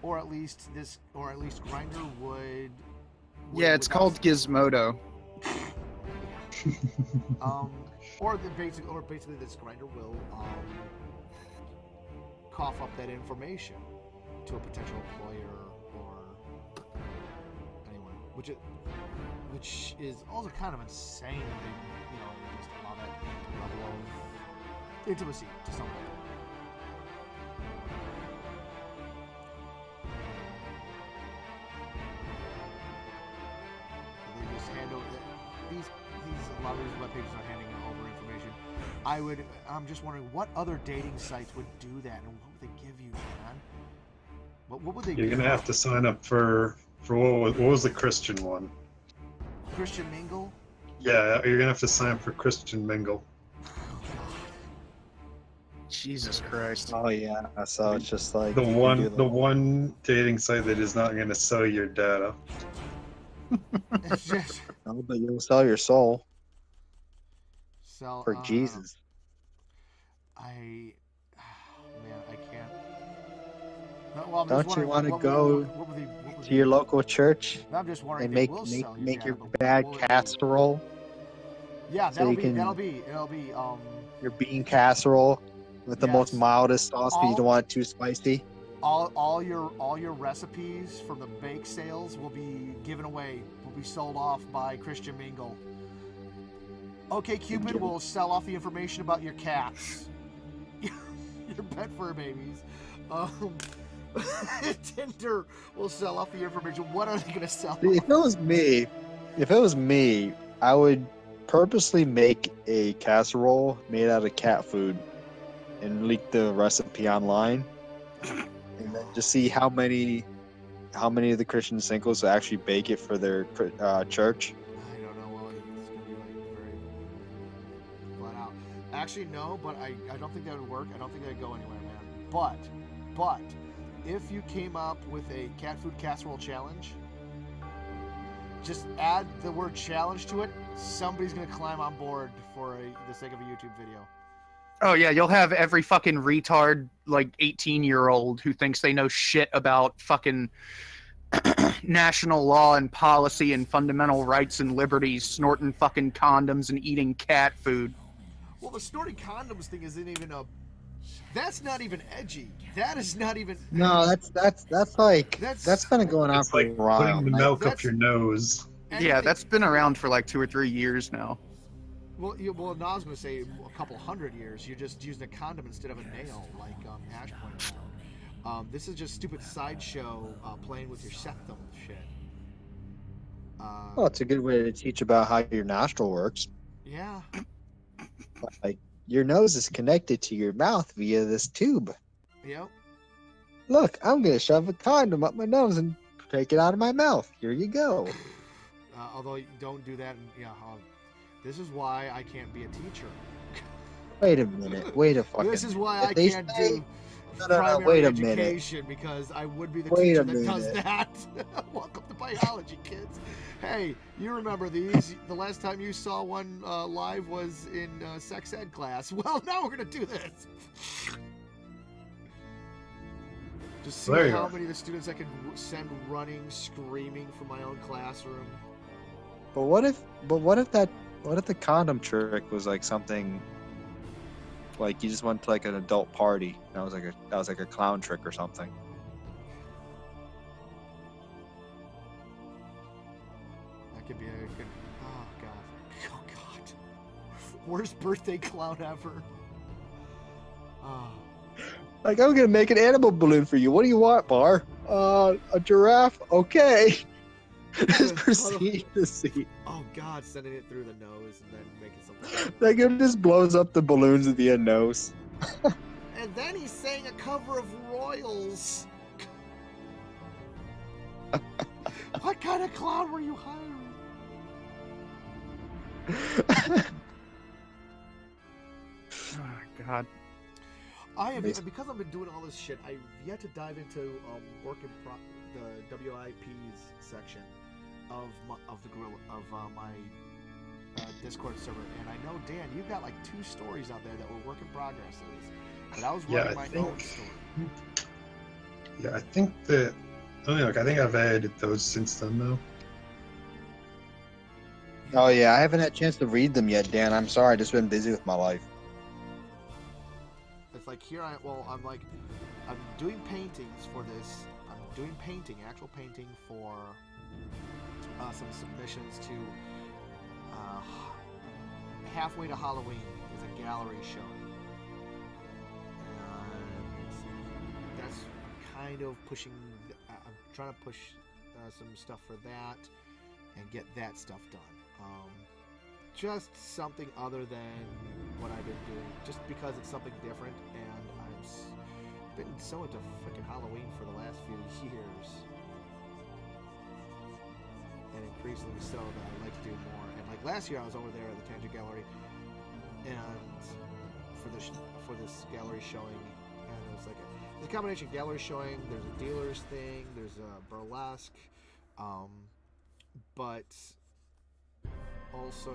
Or at least Grindr would. Yeah, it's called Gizmodo. Or basically this Grindr will cough up that information to a potential employer or anyone, which is also kind of insane that they, you know, just allow that level of intimacy to someone. They just hand over these a lot of these web pages are handing over information. I'm just wondering what other dating sites would do that, and what would they give you, man? What would they? You're gonna have to sign up for what was the Christian one? Christian Mingle? Yeah, you're gonna have to sign up for Christian Mingle. Jesus Christ. Oh yeah, so it's just like The you can one do the one dating site that is not gonna sell your data. It's just No, but you'll sell your soul sell for Jesus. Man, I can't. No, well, I'm just Don't you wondering want to what go would to your local church I'm just wondering and if they make will sell make your data, but bad will it be- casserole, Yeah, so you can- it'll be your bean casserole with the most Yes. mildest sauce, but you All- don't want it too spicy? all your recipes from the bake sales will be given away, will be sold off by Christian Mingle. Okay, Cupid will sell off the information about your cats, your pet fur babies. Tinder will sell off the information. What are they going to sell? If it was me, I would purposely make a casserole made out of cat food and leak the recipe online, and then just see how many of the Christian singles will actually bake it for their church. I don't know. Well, it's going to be like very flat out. Actually, no, but I don't think that would work. I don't think that'd go anywhere, man. But if you came up with a cat food casserole challenge, just add the word challenge to it. Somebody's gonna climb on board for the sake of a YouTube video. Oh yeah, you'll have every fucking retard, like 18-year-old who thinks they know shit about fucking national law and policy and fundamental rights and liberties, snorting fucking condoms and eating cat food. Well, the snorting condoms thing isn't even a. That's not even edgy. That is not even. No, that's been going on It's for like a while. putting the milk up That's- your nose. Yeah, anything- that's been around for like 2 or 3 years now. Well, no, I was going to say a couple hundred years. You're just using a condom instead of a nail, like Ash pointed out. This is just stupid sideshow playing with your septum shit. Well, it's a good way to teach about how your nostril works. Yeah. Like your nose is connected to your mouth via this tube. Yep. Look, I'm gonna shove a condom up my nose and take it out of my mouth. Here you go. Although you don't do that. This is why I can't be a teacher. Wait a minute. Wait a fucking. This is why I If they can't say- do No, primary wait a minute. education because I would be the Wait teacher a that does minute. that. Welcome to biology, kids. Hey, you remember these? The last time you saw one live was in sex ed class. Well, now we're gonna do this. Just see There you how are. many of the students I can send running, screaming from my own classroom. But what if the condom trick was like something like you just went to like an adult party? That was like a clown trick or something. That could be a good. Oh god. Oh god. Worst birthday clown ever. Oh. Like, I'm gonna make an animal balloon for you. What do you want, Bar? A giraffe? Okay. Just proceed to see. Oh god, sending it through the nose and then making something. Like, it just blows up the balloons at the end nose. And then he sang a cover of Royals. What kind of clown were you hiring? Oh, God. I have, because I've been doing all this shit, I've yet to dive into the WIP's section of the gorilla of my Discord server, and I know Dan, you've got like 2 stories out there that were work in progresses, but I was Yeah, writing I my think- own story. Yeah, I think that. I think I've added those since then, though. Oh yeah, I haven't had a chance to read them yet, Dan. I'm sorry, I just been busy with my life. It's like I'm doing paintings for this. I'm doing actual painting for some submissions to halfway to Halloween is a gallery show, and that's kind of pushing. I'm trying to push some stuff for that and get that stuff done. Just something other than what I've been doing, just because it's something different, and I've been so into freaking Halloween for the last few years, and increasingly so that I like to do more. And like last year, I was over there at the Tangent Gallery, and for this gallery showing, and it was like there's a combination of gallery showing. There's a dealers thing. There's a burlesque, but. Also,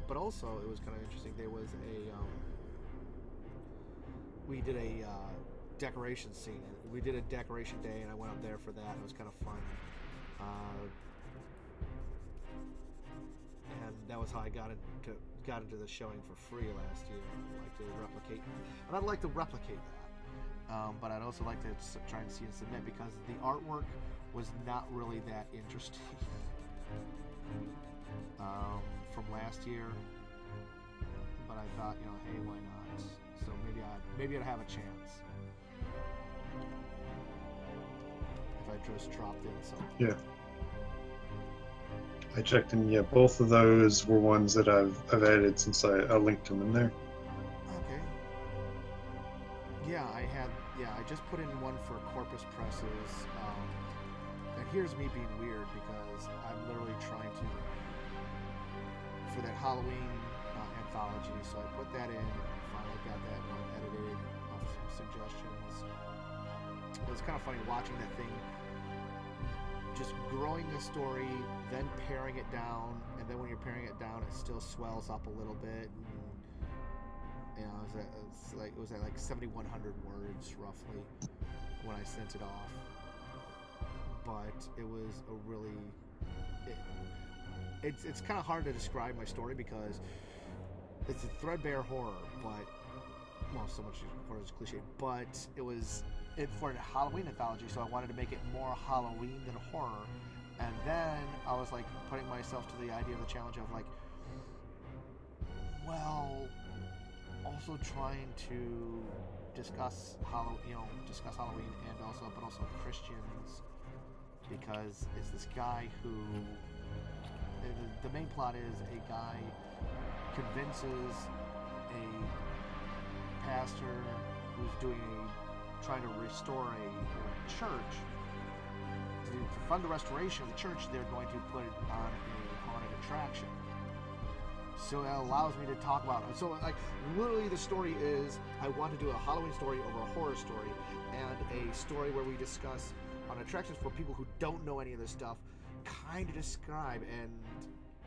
but also it was kind of interesting. There was we did a decoration scene. We did a decoration day, and I went up there for that. It was kind of fun, and that was how I got into the showing for free last year. I'd like to replicate that, but I'd also like to try and see and submit because the artwork was not really that interesting. From last year, but I thought, hey, why not? So maybe I'd have a chance if I just dropped in something. Yeah. I checked, and yeah, both of those were ones that I've added since I linked them in there. Okay. Yeah, I just put in one for Corpus Presses, and here's me being weird because I'm literally trying to for that Halloween anthology, so I put that in, finally got that one edited off some suggestions, it was kind of funny watching that thing, just growing the story, then paring it down, and then when you're paring it down, it still swells up a little bit. And, you know, it was at like 7,100 words roughly when I sent it off. But it was a really, it's kind of hard to describe my story because it's a threadbare horror, but well, so much horror is cliche. But it was for a Halloween anthology, so I wanted to make it more Halloween than horror. And then I was like putting myself to the idea of the challenge of like, well, also trying to discuss Halloween and also Christians, because it's this guy who the main plot is a guy convinces a pastor who's trying to restore a church. To fund the restoration of the church, they're going to put it on a haunted attraction. So it allows me to talk about it. So, like, literally the story is, I want to do a Halloween story over a horror story, and a story where we discuss on attractions for people who don't know any of this stuff, kind of describe and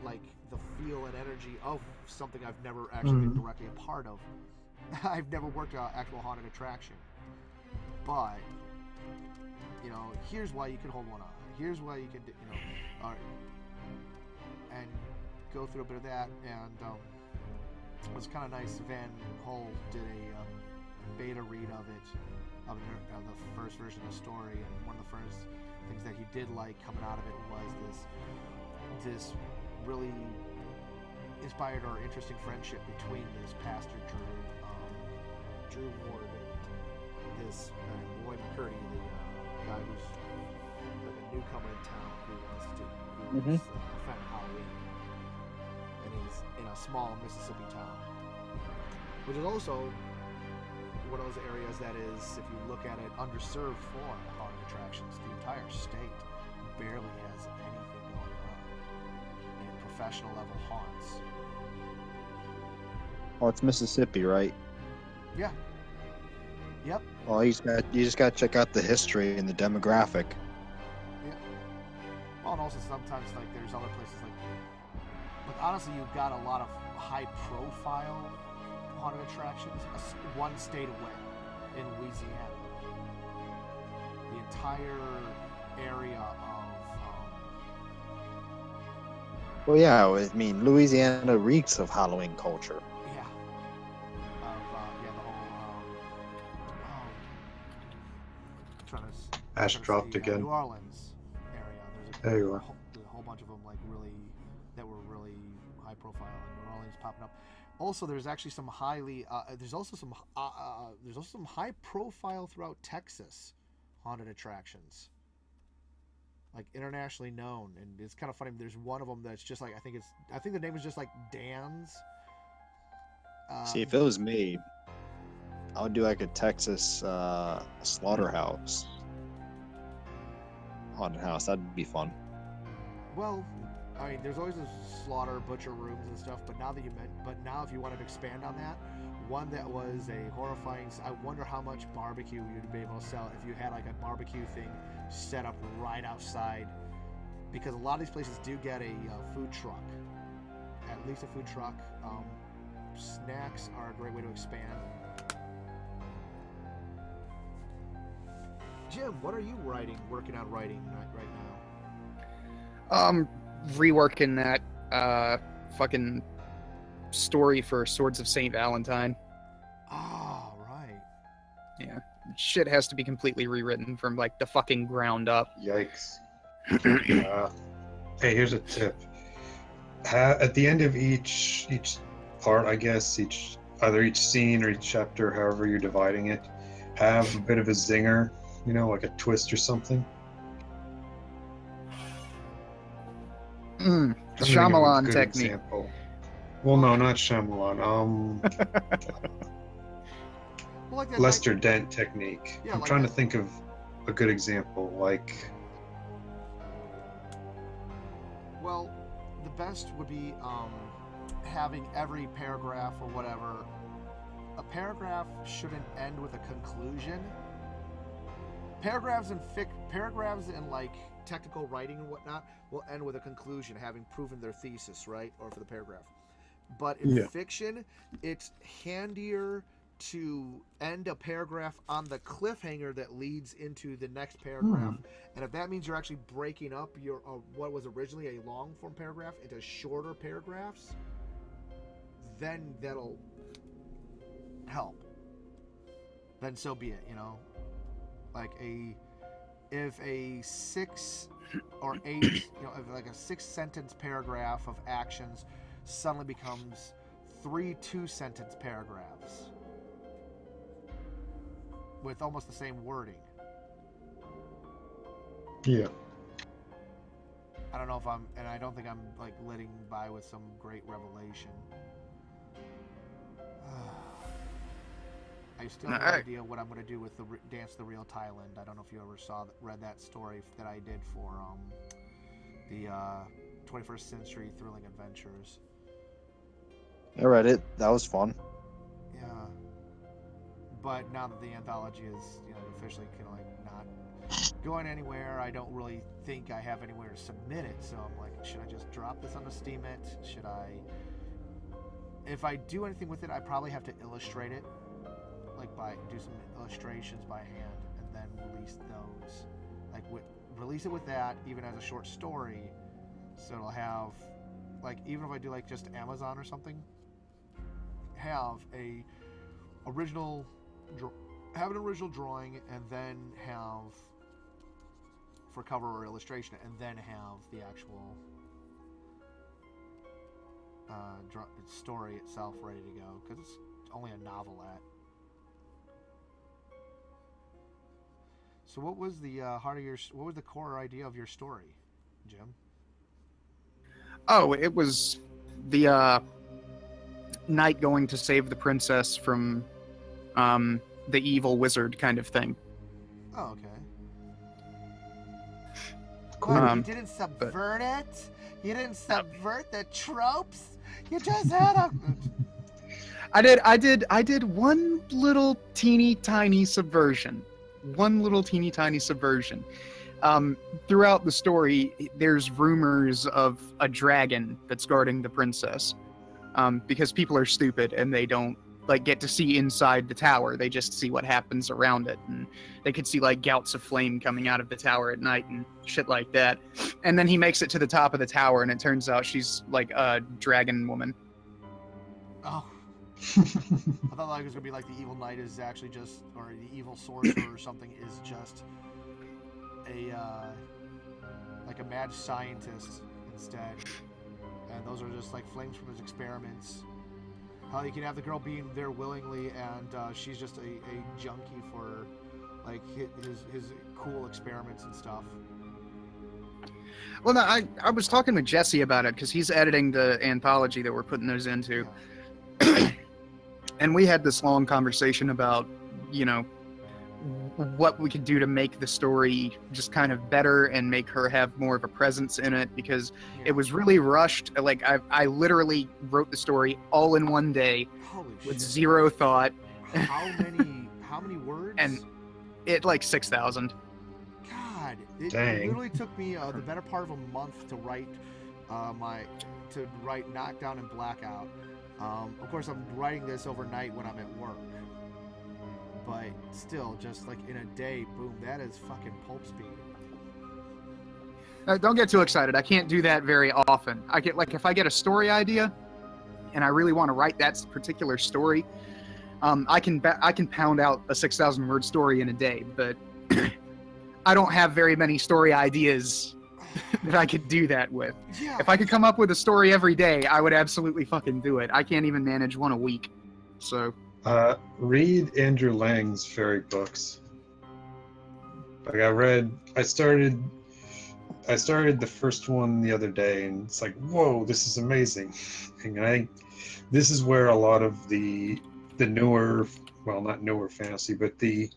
like the feel and energy of something I've never actually been directly a part of. I've never worked an actual haunted attraction, but you know, here's why you can hold one on. Here's why you can, you know, and go through a bit of that. And it was kind of nice. Van Hull did a beta read of it, of the first version of the story, and one of the first things that he did like coming out of it was this really inspired or interesting friendship between this pastor Drew Ward and this Roy McCurdy, the guy who's like a newcomer in town who wants to defend Halloween, and he's in a small Mississippi town, which is also one of those areas that is, if you look at it, underserved for haunted attractions. The entire state barely has anything going on in professional level haunts. Well, it's Mississippi, right? Yeah. Yep. Well, you just got to check out the history and the demographic. Yeah. Well, and also sometimes like there's other places like honestly, you've got a lot of high-profile haunted attractions one state away in Louisiana. The entire area of Well, yeah, I mean, Louisiana reeks of Halloween culture. yeah, the whole trying to Ashcroft again. New Orleans area. There you are. There's a whole bunch of them like really that were really high profile in New Orleans popping up. Also, there's actually some there's also some high profile throughout Texas haunted attractions, like internationally known, and it's kind of funny. There's one of them that's just like I think the name is just like Dan's. See, if it was me, I would do like a Texas slaughterhouse haunted house. That'd be fun. Well, I mean, there's always a slaughter, butcher rooms and stuff, but now if you wanted to expand on that, one that was a horrifying, I wonder how much barbecue you'd be able to sell if you had like a barbecue thing set up right outside, because a lot of these places do get a food truck, at least a food truck. Snacks are a great way to expand. Jim, what are you working on writing right now? Reworking that fucking story for Swords of St. Valentine. Oh, right. Yeah. Shit has to be completely rewritten from like the fucking ground up. Yikes. Hey, here's a tip. At the end of each part, I guess, either each scene or each chapter, however you're dividing it, have a bit of a zinger, you know, like a twist or something. Shyamalan technique. Example. Well, no, not Shyamalan. Well, like that Lester Dent technique. Yeah, I'm like trying that. to think of a good example. Like, Well, the best would be having every paragraph or whatever. A paragraph shouldn't end with a conclusion. paragraphs and like technical writing and whatnot will end with a conclusion, having proven their thesis, right? Or for the paragraph. But in fiction, it's handier to end a paragraph on the cliffhanger that leads into the next paragraph. And if that means you're actually breaking up your what was originally a long form paragraph into shorter paragraphs, then that'll help. Then so be it, you know. Like if a 6 or 8, you know, if like a 6-sentence paragraph of actions suddenly becomes 3 2-sentence paragraphs with almost the same wording. Yeah. I don't know if I don't think I'm like letting by with some great revelation. I still have no idea what I'm going to do with the Dance the Real Thailand. I don't know if you ever read that story that I did for the 21st Century Thrilling Adventures. I read it. That was fun. Yeah. But now that the anthology is, you know, officially kind of like not going anywhere, I don't really think I have anywhere to submit it. So I'm like, should I just drop this on the Steemit? Should I? If I do anything with it, I probably have to illustrate it, like do some illustrations by hand, and then release those. Like release it with that, even as a short story, so it'll have, like, even if I do like just Amazon or something, have an original drawing, and then have for cover or illustration, and then have the actual story itself ready to go, because it's only a novelette. So what was the what was the core idea of your story, Jim? Oh, it was the knight going to save the princess from the evil wizard kind of thing. Oh, okay. Cool. You didn't subvert it? You didn't subvert the tropes? You just had a... I did one little teeny tiny subversion. Throughout the story, there's rumors of a dragon that's guarding the princess, because people are stupid and they don't like get to see inside the tower. They just see what happens around it, and they could see like gouts of flame coming out of the tower at night and shit like that. And then he makes it to the top of the tower, and it turns out she's like a dragon woman. Oh. I thought like it was gonna be like the evil knight is actually just, or the evil sorcerer or something is just a like a mad scientist instead, and those are just like flames from his experiments. How you can have the girl being there willingly, and she's just a junkie for like his cool experiments and stuff. Well, no, I was talking with Jesse about it because he's editing the anthology that we're putting those into. Yeah. And we had this long conversation about, you know, what we could do to make the story just kind of better and make her have more of a presence in it, because it was really rushed. Like I literally wrote the story all in one day. Holy with shit. Zero thought. How many words? And it like 6,000. God, it Dang. literally took me the better part of a month to write Knockdown and Blackout. Of course, I'm writing this overnight when I'm at work, but still, just like in a day, boom, that is fucking pulp speed. Don't get too excited. I can't do that very often. I get like if I get a story idea, and I really want to write that particular story, I can pound out a 6,000 word story in a day. But I don't have very many story ideas that I could do that with. Yeah. If I could come up with a story every day, I would absolutely fucking do it. I can't even manage one a week. So read Andrew Lang's fairy books. Like I started the first one the other day, and it's like, whoa, this is amazing. And I think this is where a lot of the newer, well, not newer fantasy, but the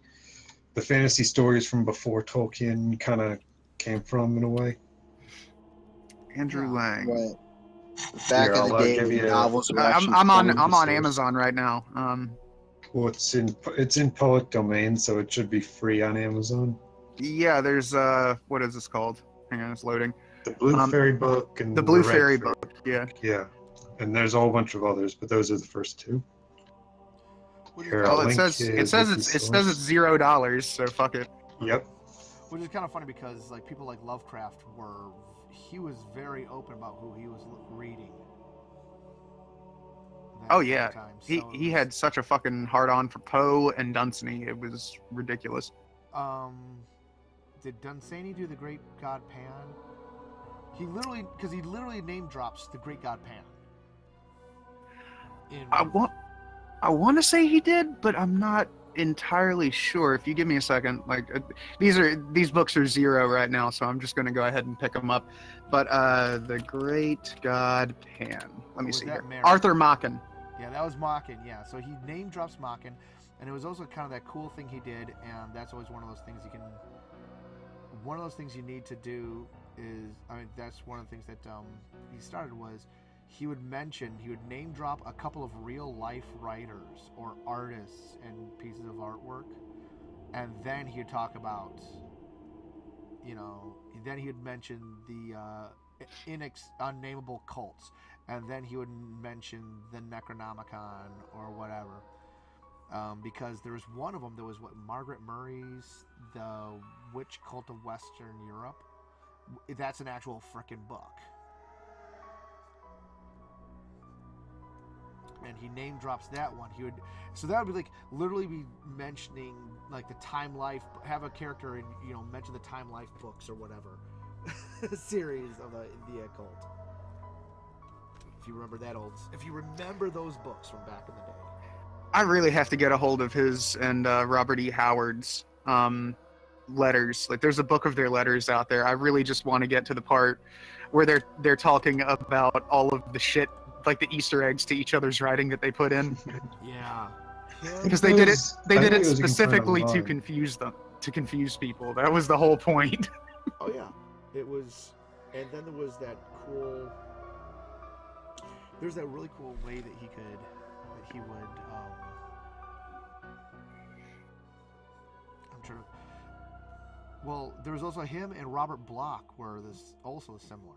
fantasy stories from before Tolkien kind of came from, in a way. Andrew Lang. Right. Back in the day, give you novels were I'm on stories. Amazon right now. Well, it's in public domain, so it should be free on Amazon. Yeah, there's what is this called? Hang on, it's loading. The Blue Fairy book and The Blue Red Fairy book. Yeah. Yeah, and there's a whole bunch of others, but those are the first two. Which is, Here, Well, I'll it link says his it's source. $0, so fuck it. Yep. which is kind of funny because like people like Lovecraft he was very open about who he was reading. at Oh that yeah, time, he so it he was- had such a fucking hard on for Poe and Dunsany. It was ridiculous. Did Dunsany do the Great God Pan? He literally name drops the Great God Pan. I want to say he did, but I'm not entirely sure. If you give me a second, like these books are 0 right now, so I'm just going to go ahead and pick them up. But the Great God Pan. Let me Was see that here. Mary? Arthur Machen. Yeah, that was Machen. Yeah, so he name drops Machen, and it was also kind of that cool thing he did, and that's always one of those things one of those things you need to do is, I mean, that's one of the things that he started was he would name drop a couple of real life writers or artists and pieces of artwork, and then he would talk about, then he would mention the unnameable cults, and then he would mention the Necronomicon or whatever. Because there was one of them that was Margaret Murray's The Witch Cult of Western Europe. That's an actual frickin' book. And he name drops that one. So that would be like literally be mentioning like the Time Life, have a character and mention the Time Life books or whatever series of the occult. If you remember those books from back in the day. I really have to get a hold of his and Robert E. Howard's letters. Like, there's a book of their letters out there. I really just want to get to the part where they're talking about all of the shit, like the Easter eggs to each other's writing that they put in, Yeah. because they did it it was specifically to online. confuse people. That was the whole point. Oh yeah, it was, and then there was that cool. There's that really cool way that he would. I'm trying to. Well, there was also him and Robert Bloch were this also similar.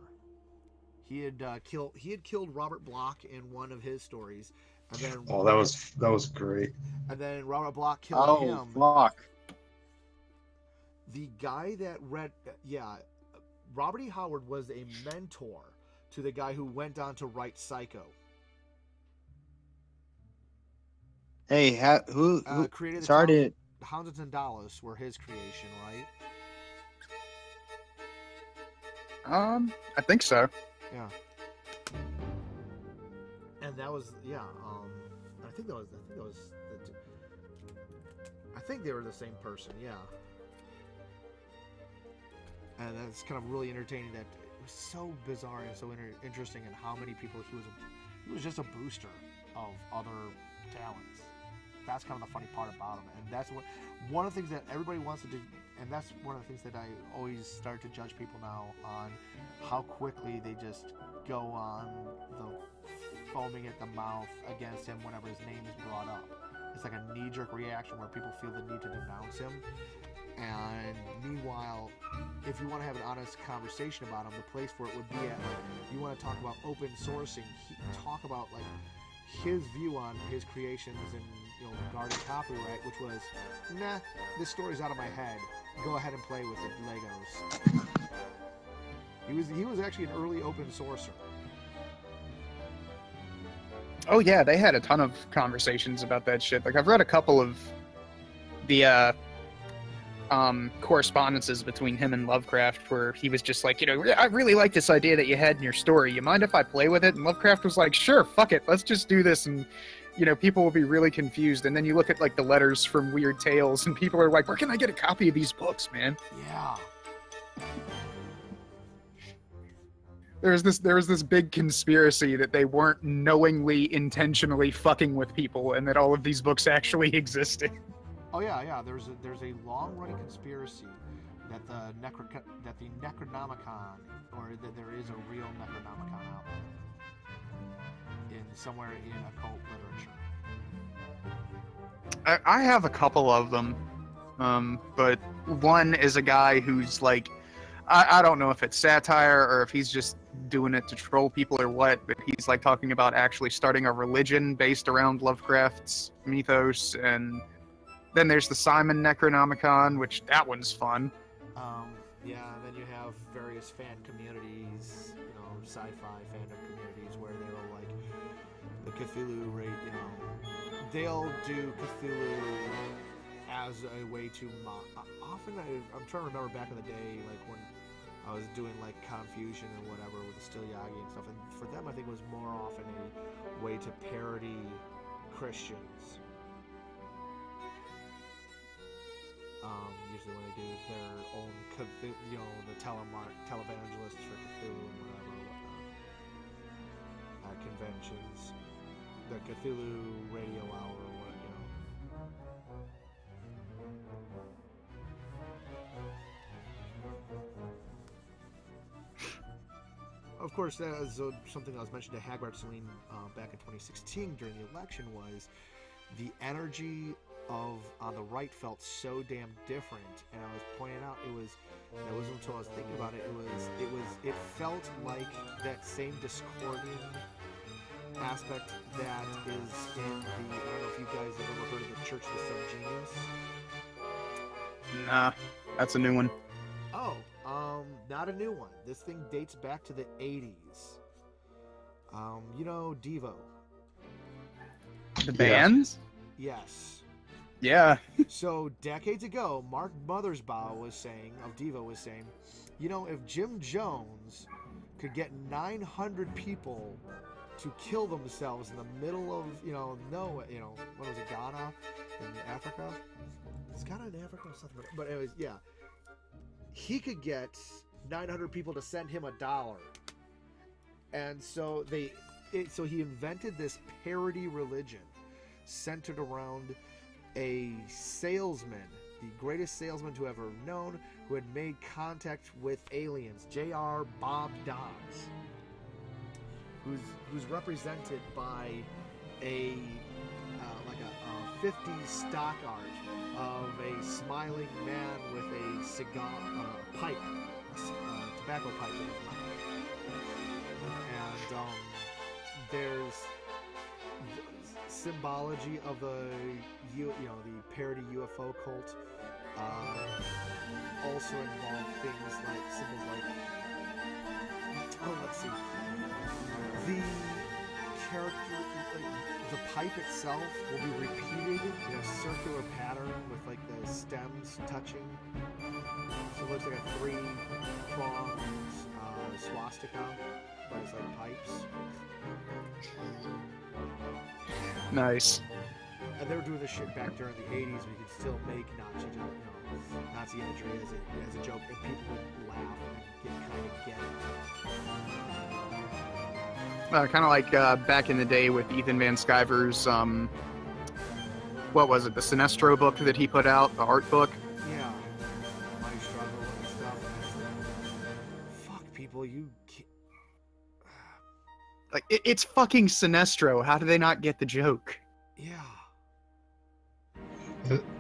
He had killed Robert Bloch in one of his stories, and then Oh, that was great. and then Robert Bloch killed him. Fuck. The guy that read, Robert E. Howard was a mentor to the guy who went on to write Psycho. Hey, who Created the sorry to Hounds and Dallas were his creation, right? I think so. Yeah. And that was I think they were the same person, yeah. And that's kind of really entertaining. That it was so bizarre and so interesting, and how many people he was just a booster of other talents. That's kind of the funny part about him, and that's one of the things that everybody wants to do, and that's one of the things that I always start to judge people now on how quickly they just go on the foaming at the mouth against him whenever his name is brought up. It's like a knee-jerk reaction where people feel the need to denounce him. And meanwhile, if you want to have an honest conversation about him, the place for it would be at, like, you want to talk about open sourcing, talk about like his view on his creations and guarding copyright, which was, nah, this story's out of my head. Go ahead and play with the Legos. He was actually an early open sourcer. Oh yeah, they had a ton of conversations about that shit. Like, I've read a couple of the correspondences between him and Lovecraft where he was just like, I really like this idea that you had in your story. You mind if I play with it? And Lovecraft was like, sure, fuck it, let's just do this. And people will be really confused. And then you look at like the letters from Weird Tales, and people are like, where can I get a copy of these books, man? Yeah. There was this big conspiracy that they weren't knowingly, intentionally fucking with people, and that all of these books actually existed. Oh yeah. There's a long-running conspiracy that the Necronomicon, or that there is a real Necronomicon out there, somewhere in occult literature. I have a couple of them. But one is a guy who's like, I don't know if it's satire or if he's just doing it to troll people or what, but he's like talking about actually starting a religion based around Lovecraft's mythos. And then there's the Simon Necronomicon, which that one's fun. Yeah, and then you have various fan communities, you know, sci-fi fandom communities where they'll like the Cthulhu rate, you know, they'll do Cthulhu as a way to often I'm trying to remember back in the day, like when I was doing like Confusion or whatever with the Still Yagi and stuff, and for them I think it was more often a way to parody Christians. Usually when they do their own, you know, the televangelists for Cthulhu and whatever, whatnot, at conventions, the Cthulhu radio hour, or what, you know. Of course, that is something that was mentioned to Hagbard Celine back in 2016 during the election, was the energy on the right felt so damn different, and I was pointing out it wasn't until I was thinking about it, it felt like that same Discordian aspect that is in the, I don't know if you guys have ever heard of the Church of the Subgenius. Nah, that's a new one. Oh, not a new one. This thing dates back to the 80s. You know Devo? The bands? Yes. Yeah. So decades ago, Mark Mothersbaugh was saying, of Devo was saying, you know, if Jim Jones could get 900 people to kill themselves in the middle of, what was it, Ghana in Africa? Is Ghana in Africa or something? But anyways, yeah. He could get 900 people to send him $1. And so so he invented this parody religion centered around a salesman, the greatest salesman to ever known, who had made contact with aliens, J.R. Bob Dobbs, who's represented by a 50s stock art of a smiling man with a cigar, pipe, tobacco pipe in his mouth, and there's symbology of the parody UFO cult. Also involve things like symbols like, let's see, the character, the pipe itself will be repeated in a circular pattern with like the stems touching. So it looks like a 3-pronged swastika, but it's like pipes. Nice. And they were doing this shit back during the 80s. We could still make Nazi imagery as a joke, and people would laugh and get it. Kind of like back in the day with Ethan Van Sciver's, what was it, the Sinestro book that he put out, the art book? Yeah. My struggle and stuff. Fuck people, you can't... Like, it's fucking Sinestro. How do they not get the joke? Yeah.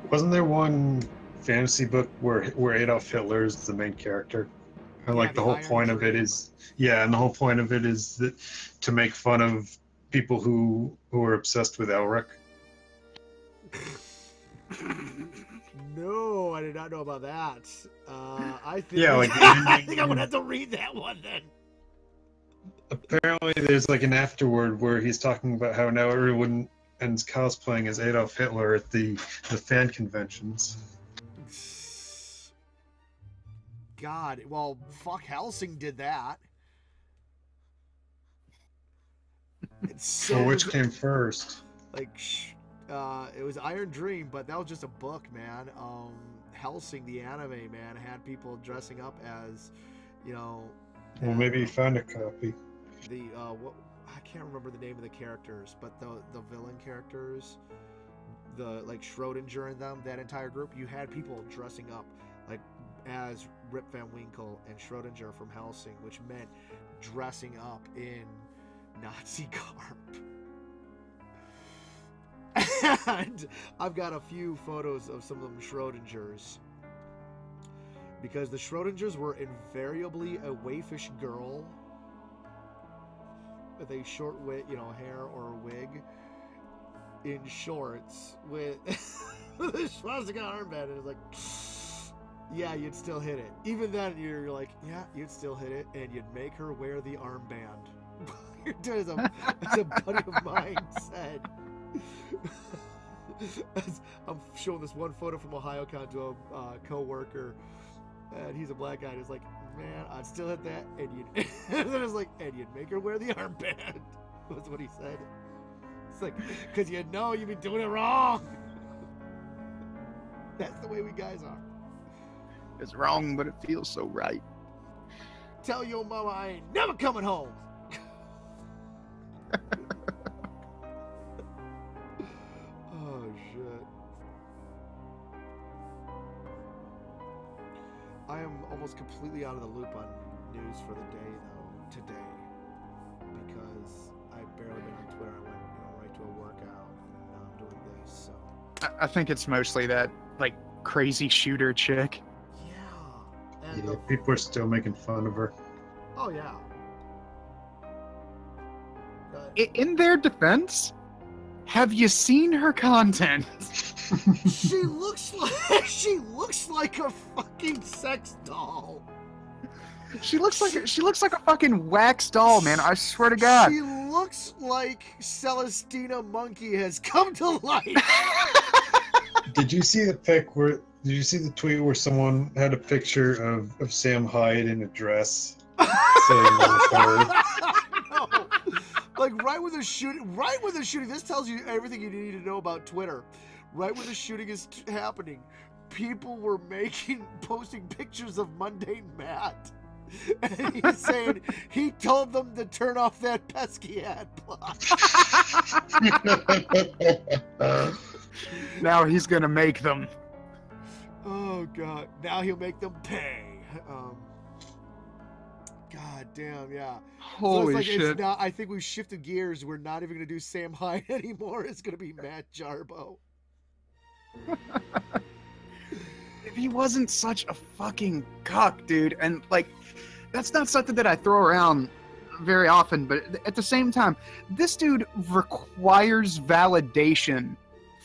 Wasn't there one fantasy book where Adolf Hitler is the main character? And Yeah, like the the whole Iron point of it Dream. is, yeah, and the whole point of it is that to make fun of people who are obsessed with Elric. No, I did not know about that. I think Yeah, like- I think I'm gonna have to read that one then. Apparently, there's like an afterword where he's talking about how now everyone ends cosplaying as Adolf Hitler at the fan conventions. God, well, fuck, Helsing did that. It's so So which came first? like, it was Iron Dream, but that was just a book, man. Helsing, the anime, man, had people dressing up as, Well, maybe you found a copy. the I can't remember the name of the characters, but the villain characters, the like Schrodinger and them, that entire group, you had people dressing up like as Rip Van Winkle and Schrodinger from Helsing, which meant dressing up in Nazi garb. And I've got a few photos of some of them Schrodingers. Because the Schrodingers were invariably a waifish girl with a short hair or a wig in shorts with a swastika armband, and it's like, yeah, you'd still hit it. Even then, you're like, yeah, you'd still hit it, and you'd make her wear the armband. As a buddy of mine said. I'm showing this one photo from OhioCon to a co-worker, and he's a black guy, and he's like, man, I'd still hit that, and and then it's like, and you'd make her wear the armband. That's what he said. It's like, because you'd be doing it wrong. That's the way we guys are. It's wrong, but it feels so right. Tell your mama I ain't never coming home. Oh, shit. I am almost completely out of the loop on news for the day, though, today. Because I've barely been on Twitter. I went right to a workout, and now I'm doing this, so. I think it's mostly that, crazy shooter chick. Yeah. And Yeah, people are still making fun of her. Oh, yeah. In their defense, have you seen her content? She looks like a fucking sex doll. She looks like a fucking wax doll, man. I swear to God. She looks like Celestina Monkey has come to life. Did you see the tweet where someone had a picture of Sam Hyde in a dress sitting on the curb? No. Right when the shooting, this tells you everything you need to know about Twitter. Right when the shooting is happening, people were posting pictures of Mundane Matt. And he's saying he told them to turn off that pesky ad block. Now he's gonna make them. Oh, God. Now he'll make them pay. God damn, yeah. Holy so shit. I think we've shifted gears. We're not even going to do Sam Hyde anymore. It's going to be Matt Jarbo. If he wasn't such a fucking cuck, dude, and that's not something that I throw around very often, but at the same time, this dude requires validation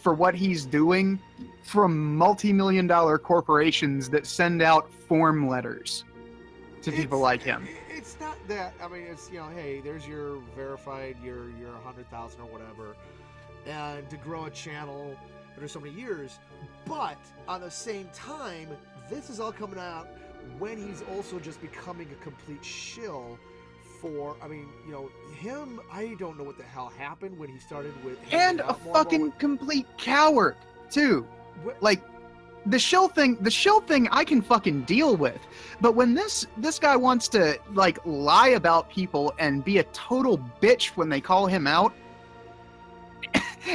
for what he's doing from multi-million-dollar corporations that send out form letters to people like him. It's not that. I mean, it's, hey, there's your verified, your 100,000 or whatever, and to grow a channel for so many years. But on the same time, this is all coming out when he's also just becoming a complete shill for, him. I don't know what the hell happened when he started with. And a fucking complete coward, too. The shill thing I can fucking deal with. But when this guy wants to, lie about people and be a total bitch when they call him out,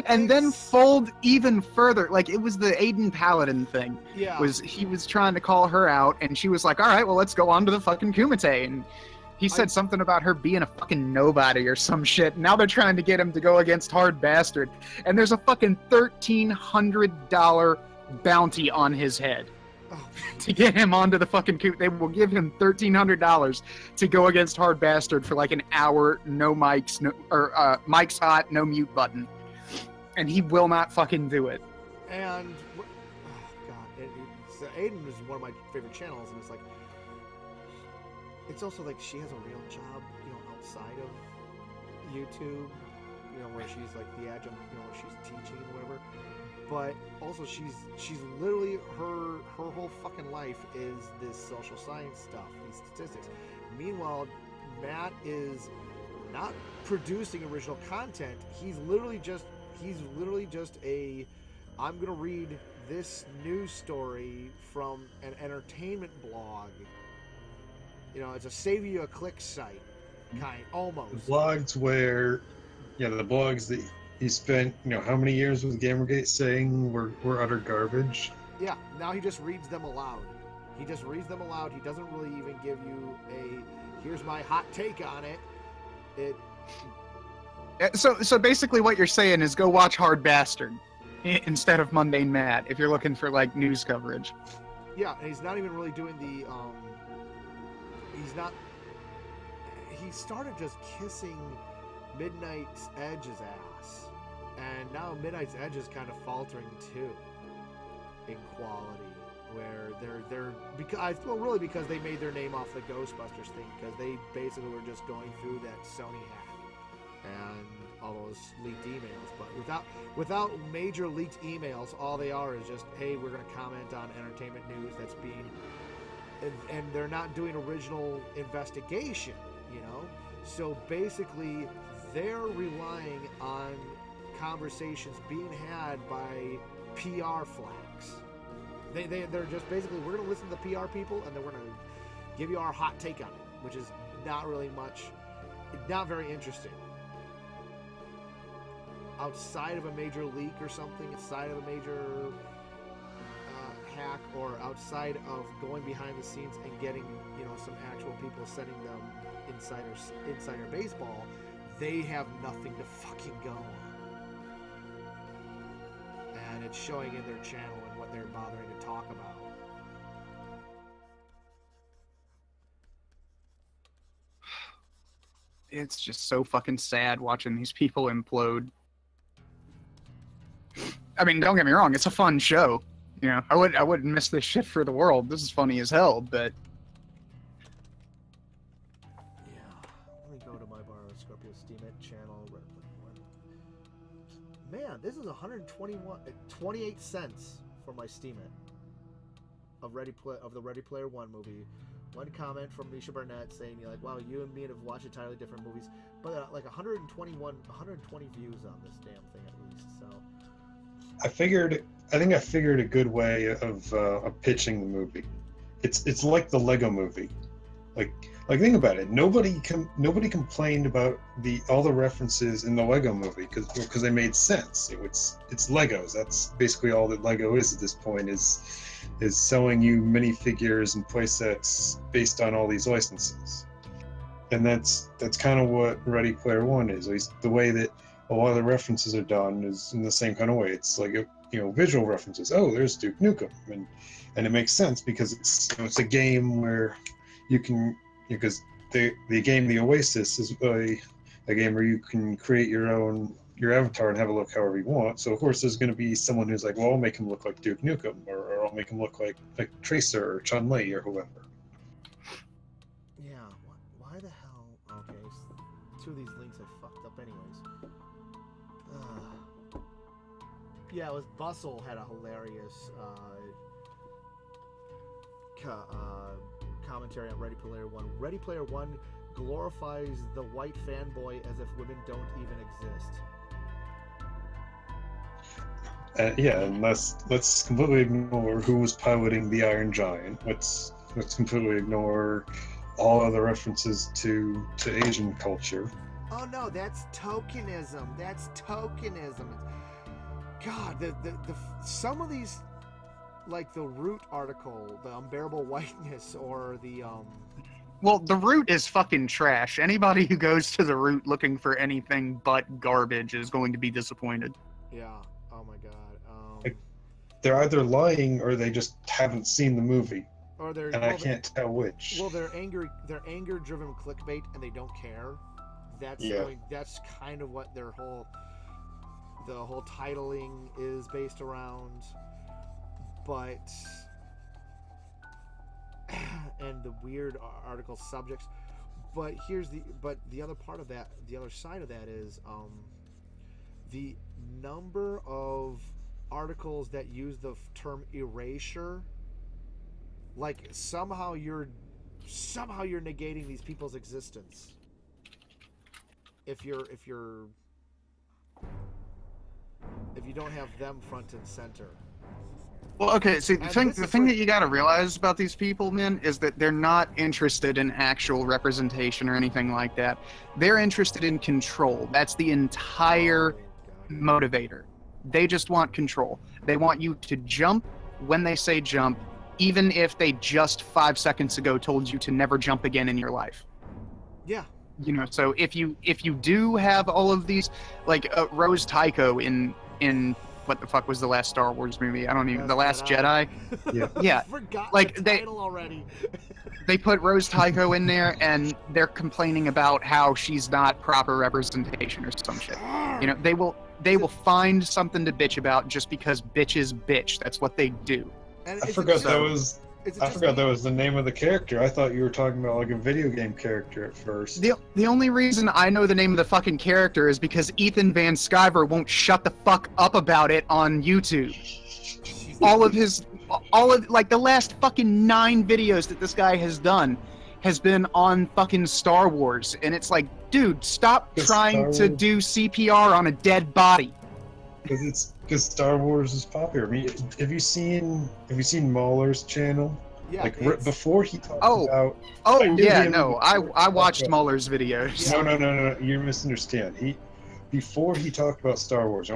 and then fold even further, it was the Aiden Paladin thing. Yeah. He was trying to call her out, and she was like, all right, well, let's go on to the fucking Kumite. And he said something about her being a fucking nobody or some shit. Now they're trying to get him to go against Hard Bastard. And there's a fucking $1,300 bounty on his head to get him onto the fucking coop. They will give him $1,300 to go against Hard Bastard for an hour, no mics, mics hot, no mute button. And he will not fucking do it. And, Aiden is one of my favorite channels, and it's also she has a real job, outside of YouTube, where she's the adjunct, where she's teaching and whatever. But also she's literally her whole fucking life is this social science stuff, these statistics. Meanwhile, Matt is not producing original content. He's literally just I'm gonna read this news story from an entertainment blog. It's a save you a click site, almost. The blogs the blogs that he spent, how many years with Gamergate saying we're utter garbage. Yeah, now he just reads them aloud. He doesn't really even give you here's my hot take on it. So basically, what you're saying is go watch Hard Bastard instead of Mundane Matt if you're looking for like news coverage. Yeah, and he's not even really doing the. He's not. He started just kissing Midnight's Edge's ass, and now Midnight's Edge is kind of faltering too in quality. Where they're because they made their name off the Ghostbusters thing, because they basically were just going through that Sony hack and all those leaked emails. But without major leaked emails, all they are is just, hey, we're going to comment on entertainment news that's being, and they're not doing original investigation, you know. So basically, they're relying on conversations being had by PR flags. They're just basically, we're going to listen to the PR people, and then we're going to give you our hot take on it, which is not really much, not very interesting. Outside of a major leak or something, outside of a major hack, or outside of going behind the scenes and getting, you know, some actual people sending them insider baseball, they have nothing to fucking go on. And it's showing in their channel and what they're bothering to talk about. It's just so fucking sad watching these people implode. I mean, don't get me wrong, it's a fun show. You know, I wouldn't miss this shit for the world. This is funny as hell, but yeah, let me go to my Bar of Scorpio Steamit channel. Man, this is 28 cents for my Steamit of the Ready Player One movie. One comment from Misha Barnett saying, "You're like, wow, you and me have watched entirely different movies," but like 120 views on this damn thing at least. So I think I figured a good way of pitching the movie. It's like the Lego movie. Like think about it. Nobody complained about all the references in the Lego movie because they made sense. It's Legos. That's basically all that Lego is at this point, is selling you minifigures and playsets based on all these licenses. And that's kind of what Ready Player One is. At least the way that a lot of the references are done is in the same kind of way. It's like visual references. Oh, there's Duke Nukem, and it makes sense because it's a game where you can, because the game The Oasis is a game where you can create your avatar and have a look however you want. So of course there's going to be someone who's like, well, I'll make him look like Duke Nukem, or I'll make him look like Tracer or Chun-Li or whoever. yeah, why the hell? Okay, two of these links I fucked up anyways. Yeah, it was Bustle had a hilarious commentary on Ready Player One. Ready Player One glorifies the white fanboy as if women don't even exist. Yeah, and let's completely ignore who was piloting the Iron Giant. Let's completely ignore all other references to Asian culture. Oh no, that's tokenism. God, the some of these, like the Root article, the Unbearable Whiteness, or the well, the Root is fucking trash. Anybody who goes to the Root looking for anything but garbage is going to be disappointed. Yeah. Oh my god. They're either lying or they just haven't seen the movie. Or I can't tell which. Well, they're anger-driven clickbait, and they don't care. That's kind of what the whole titling is based around. But and the weird article subjects. But the other part of that, the other side of that is the number of articles that use the term erasure. Like somehow you're negating these people's existence if you don't have them front and center. Well, okay, see, the thing that you got to realize about these people, man, is that they're not interested in actual representation or anything like that. They're interested in control. That's the entire motivator. They just want control. They want you to jump when they say jump, even if they just 5 seconds ago told you to never jump again in your life. Yeah. You know, so if you do have all of these, like Rose Tycho in what the fuck was the last Star Wars movie? I don't even. The Last Jedi. Yeah. Yeah. Forgot Like, the they- title already. They put Rose Tycho in there, and they're complaining about how she's not proper representation or some shit. You know, they will find something to bitch about just because bitches bitch. That's what they do. And I is it forgot just- that was. is it I just forgot me? that was the name of the character. I thought you were talking about like a video game character at first. The only reason I know the name of the fucking character is because Ethan Van Sciver won't shut the fuck up about it on YouTube. all of like the last fucking 9 videos that this guy has done has been on fucking Star Wars, and it's like, dude, stop The trying Star to Wars- do CPR on a dead body. Because Star Wars is popular. I mean, have you seen Mauler's channel? Yeah, Like it's- before he talked Oh. about. Oh I knew yeah, him no, before I he watched talked Muller's videos. Yeah. No, you misunderstand. Before he talked about Star Wars,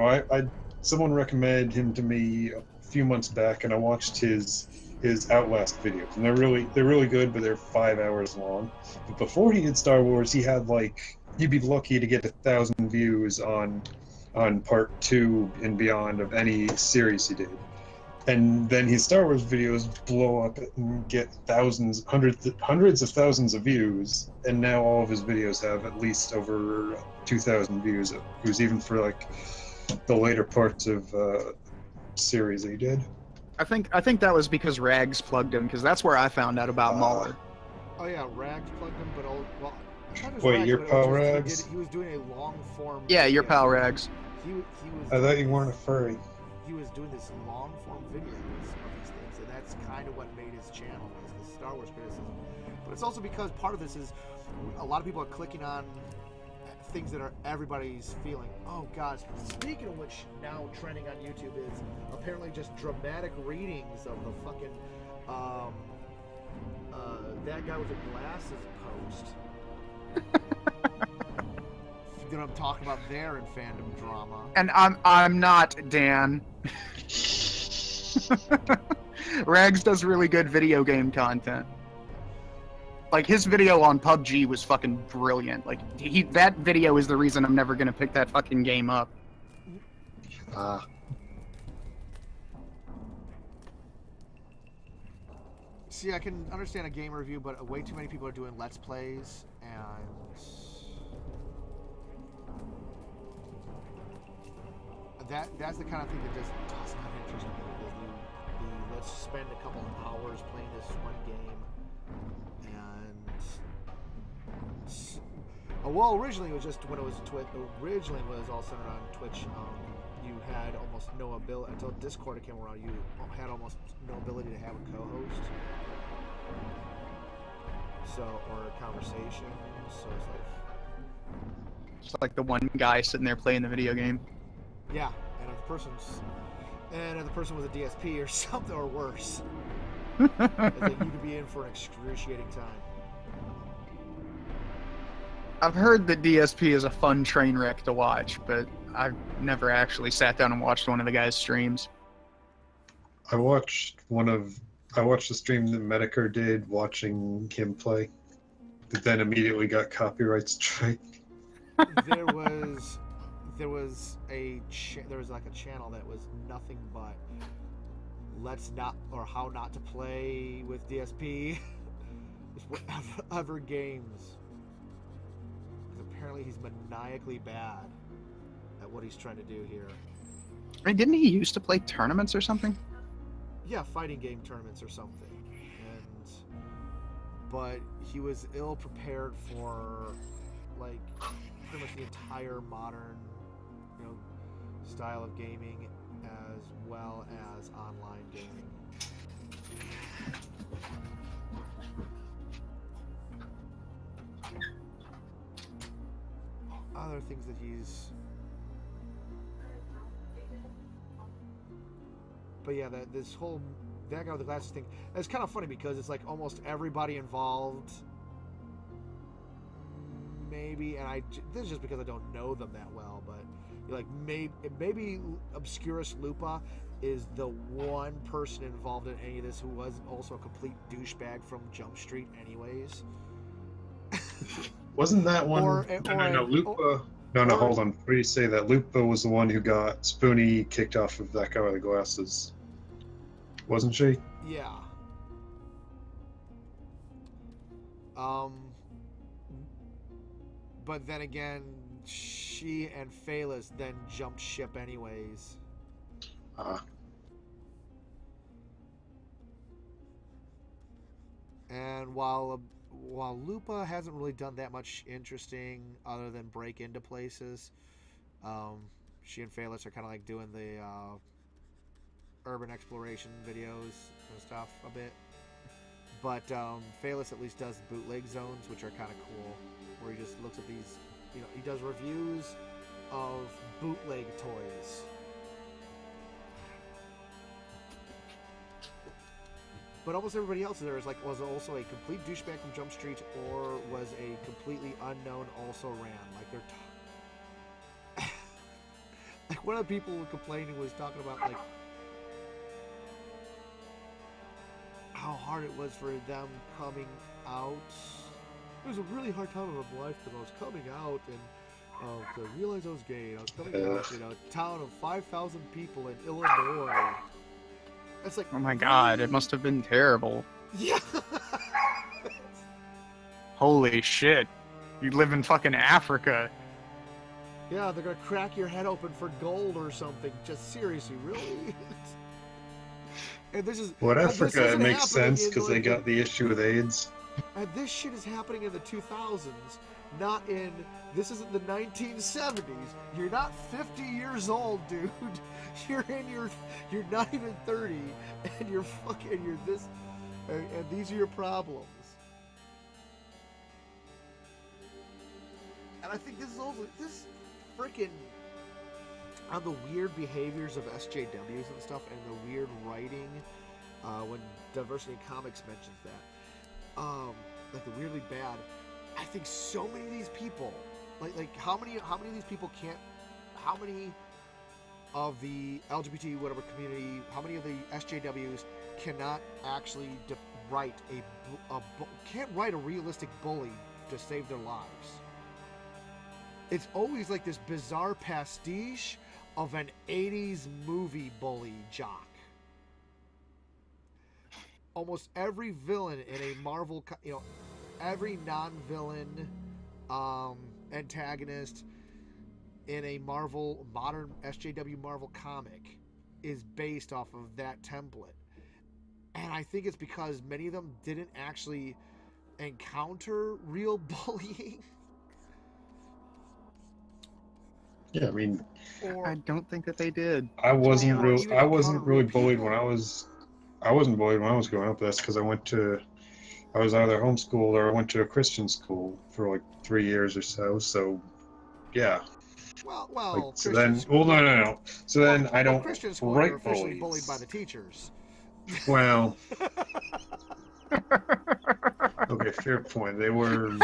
someone recommended him to me a few months back, and I watched his Outlast videos, and they're really good, but they're 5 hours long. But before he did Star Wars, he had you'd be lucky to get 1,000 views on part 2 and beyond of any series he did. And then his Star Wars videos blow up and get hundreds of thousands of views, and now all of his videos have at least over 2,000 views. It was even for the later parts of series he did. I think that was because Rags plugged him, because that's where I found out about Muller. Oh yeah, Rags plugged him, but well, I thought it was Wait, Rags, your but it pal was just- Rags? He was doing a long form. Yeah, your video. pal Rags. He was. I thought you weren't a furry. He was doing this long form videos of these things, and that's kind of what made his channel was the Star Wars criticism. But it's also because part of this is a lot of people are clicking on things that are everybody's feeling. Oh God! Speaking of which, now trending on YouTube is apparently just dramatic readings of the fucking that guy with the glasses post. You know what I'm talking about there in fandom drama. And I'm not Dan. Rags does really good video game content. Like, his video on PUBG was fucking brilliant. Like, that video is the reason I'm never gonna pick that fucking game up. See, I can understand a game review, but way too many people are doing Let's Plays, and that's the kind of thing that just does not interest me. The let's spend a couple of hours playing this one game, and well, originally it was just when it was originally it was all centered on Twitch. You had almost no ability until Discord came around. You had almost no ability to have a co-host, or a conversation. So it's like, It's like the one guy sitting there playing the video game. yeah, and if the person was a DSP or something or worse, it's like you could be in for an excruciating time. I've heard that DSP is a fun train wreck to watch, but I've never actually sat down and watched one of the guy's streams. I watched the stream that Medicare did watching him play, but then immediately got copyright strike. there was like a channel that was nothing but how not to play with DSP just whatever games. Apparently he's maniacally bad at what he's trying to do here. I mean, didn't he used to play tournaments or something? Yeah, fighting game tournaments or something. But he was ill prepared for pretty much the entire modern, style of gaming as well as online gaming. Other things that he's... But yeah, that guy with the glasses thing, it's kind of funny because it's like almost everybody involved, maybe, and this is just because I don't know them that well, but maybe Obscurus Lupa is the one person involved in any of this who was also a complete douchebag from Jump Street anyways. Wasn't that one? Or- no, or- Lupa. No, or- hold on. What do you say that Lupa was the one who got Spoonie kicked off of that guy with the glasses? Wasn't she? Yeah. But then again, she and Phalis then jumped ship anyways. And while Lupa hasn't really done that much interesting other than break into places, she and Phalis are kind of like doing the urban exploration videos and stuff a bit. But Phalis at least does bootleg zones, which are kind of cool, where he just looks at these, he does reviews of bootleg toys. But almost everybody else there was also a complete douchebag from Jump Street, or was a completely unknown also ran. Like they're like one of the people complaining was talking about like how hard it was for them coming out. It was a really hard time of my life because I was coming out and to realize I was gay. And I was coming out in a town of 5,000 people in Illinois. It's like, Oh my god, it must have been terrible. yeah. Holy shit. You live in fucking Africa. Yeah, they're gonna crack your head open for gold or something. Just seriously, really? And this is What this Africa? It isn't makes happening sense in, because they like, got the issue with AIDS. And this shit is happening in the 2000s, not in. This isn't the 1970s. You're not 50 years old, dude. You're not even 30, and you're this, and these are your problems. And I think this freaking on the weird behaviors of SJWs and stuff, and the weird writing. When Diversity Comics mentions that, like the weirdly bad. I think so many of these people, like how many of these people can't, how many of the LGBT whatever community, how many of the SJWs cannot actually can't write a realistic bully to save their lives. It's always like this bizarre pastiche of an 80s movie bully jock. Almost every villain in a Marvel, every non-villain antagonist in a modern SJW Marvel comic is based off of that template. And I think it's because many of them didn't actually encounter real bullying. Yeah, I mean, I don't think that they did. I wasn't Or even really real bullied people. when I wasn't bullied when I was growing up. That's because I was either homeschooled or I went to a Christian school for like 3 years or so. So, yeah. Well, Like, so Christians- then, no. So then I don't Christian school write are officially bullies. bullied by the teachers. Well, okay, fair point. They were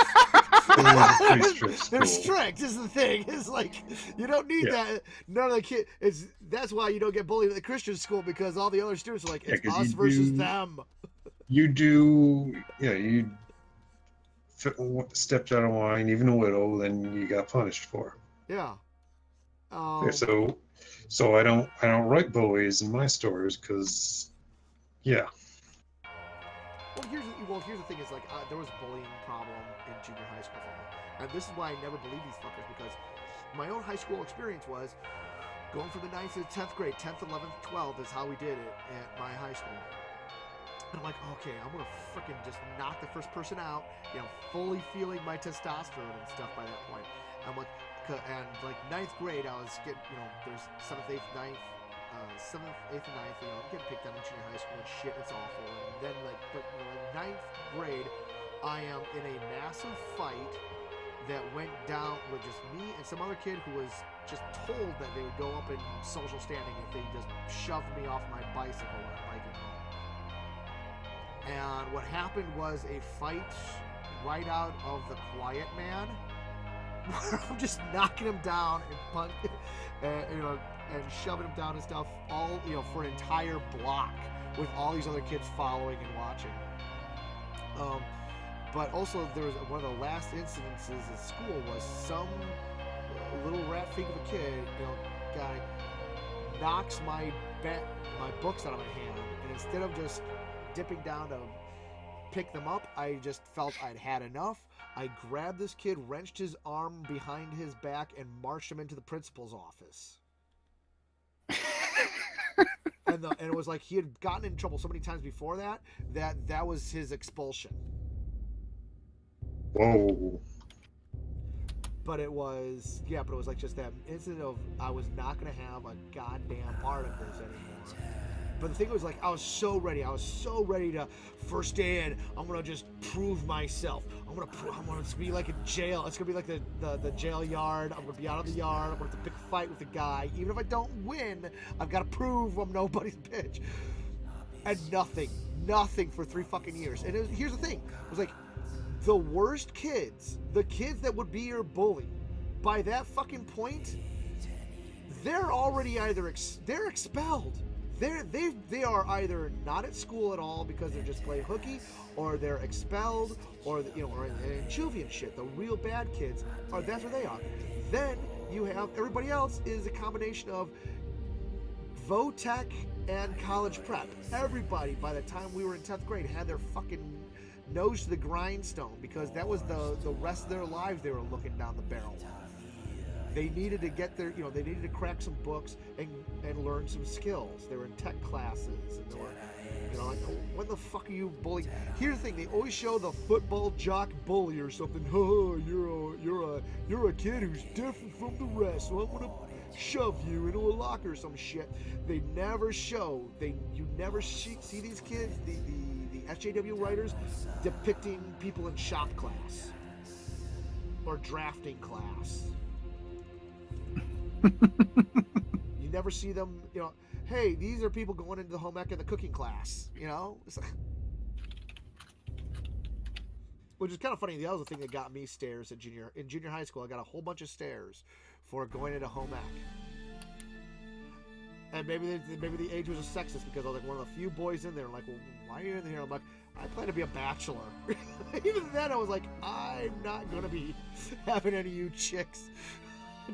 pretty strict They're school. strict is the thing. It's like you don't need Yeah. that. None of the kids. That's why you don't get bullied at the Christian school, because all the other students are like, Yeah, it's 'cause us you versus do- them. You stepped out of line, even a little, then you got punished for. Yeah. Yeah, so I don't write bullies in my stories because, yeah. Well, here's the thing: is like there was a bullying problem in junior high school for me, and this is why I never believed these fuckers, because my own high school experience was going from the 9th to the 10th grade, 10th, 11th, 12th is how we did it at my high school. And I'm like, okay, I'm gonna freaking just knock the first person out, fully feeling my testosterone and stuff by that point. I'm like, and like 9th grade, I was getting, there's 7th, 8th, 9th, 7th, 8th, and 9th, getting picked on in junior high school and shit, it's awful. And then like 9th grade, I am in a massive fight that went down with just me and some other kid who was just told that they would go up in social standing if they just shoved me off my bicycle when I'm biking home. And what happened was a fight right out of The Quiet Man, where I'm just knocking him down and and shoving him down and stuff, all for an entire block with all these other kids following and watching. But also, there was one of the last incidences at school was some little rat freak of a kid, guy, knocks my books out of my hand, and instead of just dipping down to pick them up, I just felt I'd had enough. I grabbed this kid, wrenched his arm behind his back, and marched him into the principal's office. And it was like he had gotten in trouble so many times before that was his expulsion. Whoa. But it was like just that incident of I was not going to have a goddamn part of this anymore. But the thing was, like, I was so ready to first day in. I'm going to just prove myself. I'm going to be like a jail. It's going to be like the jail yard. I'm going to be out of the yard. I'm going to have to pick a fight with the guy. Even if I don't win, I've got to prove I'm nobody's bitch. And nothing for 3 fucking years. And here's the thing. It was like, the worst kids, the kids that would be your bully, by that fucking point, they're already either they're expelled. They are either not at school at all because they're just playing hooky, or they're expelled, or or in juvie and shit. The real bad kids that's where they are. Then you have everybody else is a combination of Vo-Tech and college prep. Everybody by the time we were in 10th grade had their fucking nose to the grindstone because that was the rest of their lives they were looking down the barrel of. They needed to get their, they needed to crack some books and learn some skills. They were in tech classes, and they were, like, when the fuck are you bullying? Here's the thing: they always show the football jock bully or something. Oh, you're a kid who's different from the rest, so I'm gonna shove you into a locker or some shit. They never show. You never see these kids, the SJW writers, depicting people in shop class or drafting class. You never see them, hey, these are people going into the home ec and the cooking class, It's like, which is kind of funny. That was the thing that got me stares in junior high school. I got a whole bunch of stares for going into home ec. And maybe the age was a sexist because I was like one of the few boys in there. Like, well, why are you in here? I'm like, I plan to be a bachelor. Even then, I was like, I'm not going to be having any of you chicks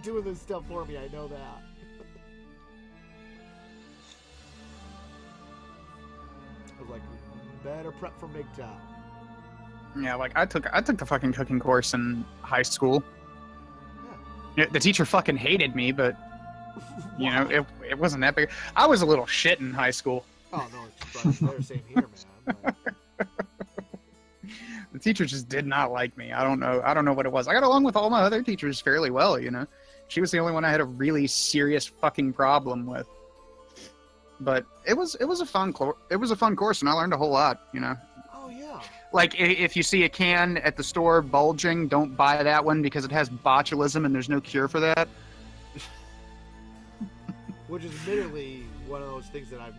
doing this stuff for me. I know that. I was like, better prep for MGTOW. Yeah, like I took the fucking cooking course in high school. Yeah. The teacher fucking hated me, but it wasn't that big. I was a little shit in high school. Oh no, they're same here, man. But... The teacher just did not like me. I don't know what it was. I got along with all my other teachers fairly well, She was the only one I had a really serious fucking problem with. But it was a fun course, and I learned a whole lot, Oh yeah. Like if you see a can at the store bulging, don't buy that one because it has botulism and there's no cure for that. Which is admittedly one of those things that I've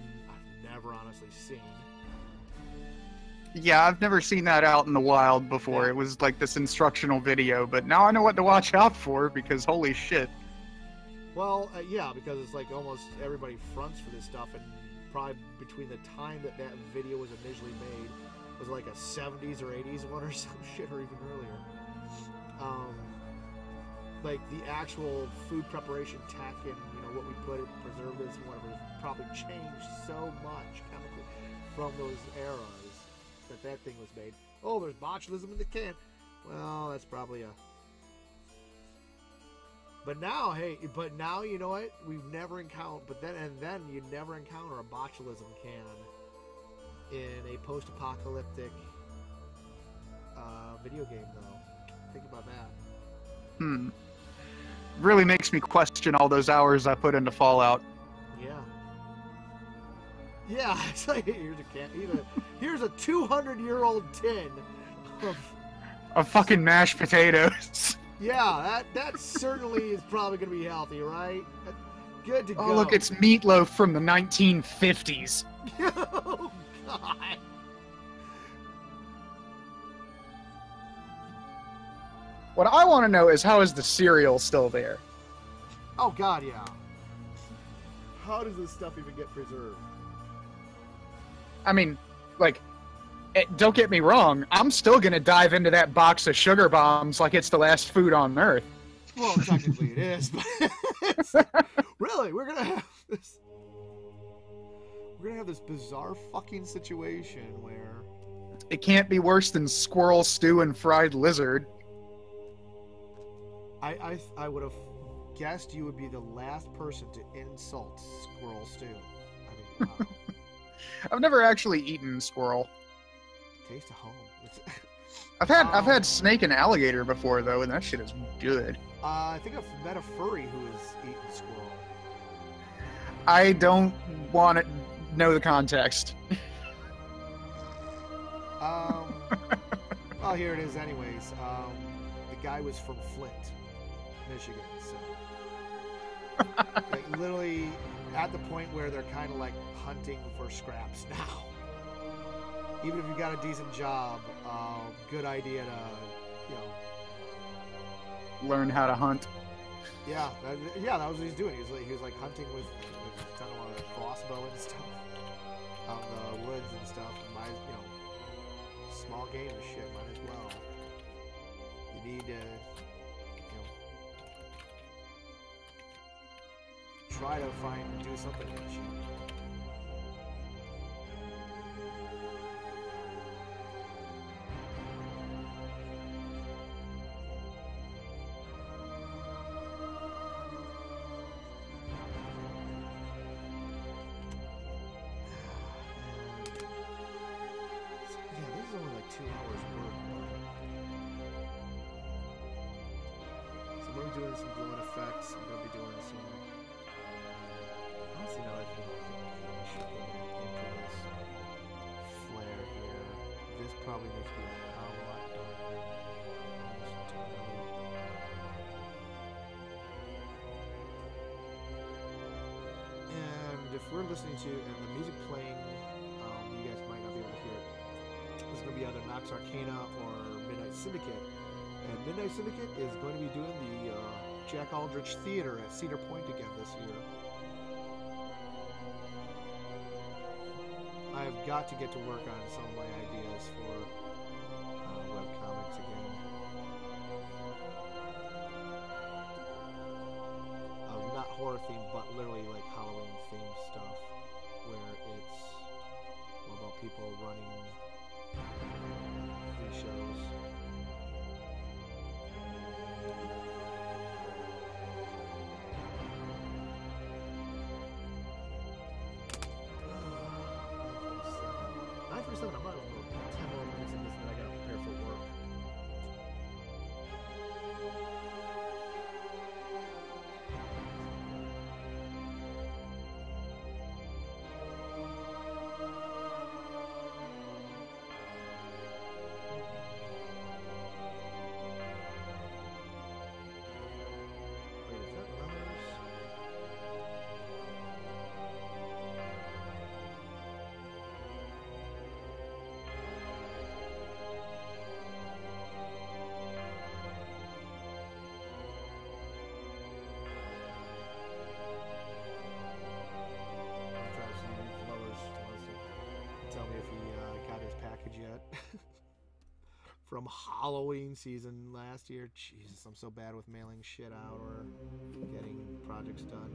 never honestly seen. Yeah, I've never seen that out in the wild before. Yeah. It was like this instructional video, but now I know what to watch out for because holy shit. Well, yeah, because it's like almost everybody fronts for this stuff, and probably between the time that video was initially made, was like a 70s or 80s one or some shit, or even earlier. Like the actual food preparation tech and what we put in preservatives and whatever has probably changed so much chemically from those eras that thing was made. Oh, there's botulism in the can. Well, that's probably a... But now, you know what? We've never encountered... then you never encounter a botulism can in a post-apocalyptic video game, though. Think about that. Really makes me question all those hours I put into Fallout. Yeah. Yeah, it's like, here's a can. Here's a 200-year-old tin of fucking mashed potatoes. Yeah, that certainly is probably going to be healthy, right? Good to go. Oh, look, it's meatloaf from the 1950s. Oh, God. What I want to know is how is the cereal still there? Oh, God, yeah. How does this stuff even get preserved? I mean, like, don't get me wrong, I'm still gonna dive into that box of sugar bombs like it's the last food on earth. Well, technically it is, but really, we're gonna have this bizarre fucking situation where It can't be worse than squirrel stew and fried lizard. I would have guessed you would be the last person to insult squirrel stew. I mean, wow. I've never actually eaten squirrel. Taste of home. I've had snake and alligator before though, and that shit is good. I think I've met a furry who has eaten squirrel. I don't want to know the context. Well, here it is anyways. The guy was from Flint, Michigan, so like literally at the point where they're kind of like hunting for scraps now. Even if you got a decent job, good idea to, Learn how to hunt. yeah, that was what he's doing. He was like hunting with kind of on a crossbow and stuff out in the woods and stuff. And small game and shit. Might as well. You need to, try to do something with you. Doing some glowing effects. I'm gonna be doing some. Honestly, now I think I should go into this flare here. This probably needs to be a lot darker. And if we're listening to and the music playing, you guys might not be able to hear it. This is gonna be either Nox Arcana or Midnight Syndicate. And Midnight Syndicate is going to be doing the Jack Aldrich Theater at Cedar Point again this year. I've got to get to work on some of my ideas for webcomics again. Not horror themed, but literally like Halloween themed stuff, where it's about people running these shows. I'm about 10 more minutes in this, then I gotta prepare for work. Wait, is that numbers? Tell me if he got his package yet from Halloween season last year. Jesus, I'm so bad with mailing shit out or getting projects done.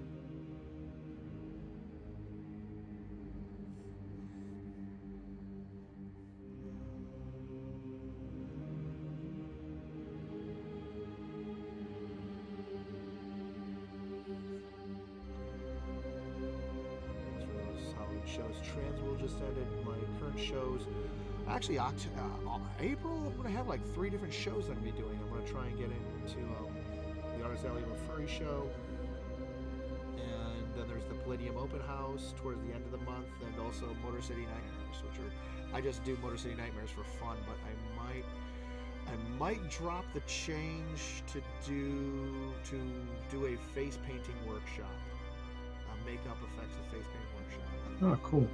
Shows. Transworld just ended. My current shows, actually, April, I'm going to have like 3 different shows that I'm going to be doing. I'm going to try and get into the Artist Alley Furry show, and then there's the Palladium Open House towards the end of the month, and also Motor City Nightmares, which are, I just do Motor City Nightmares for fun, but I might drop the change to do a face painting workshop, makeup effects and face painting workshop. Oh, cool.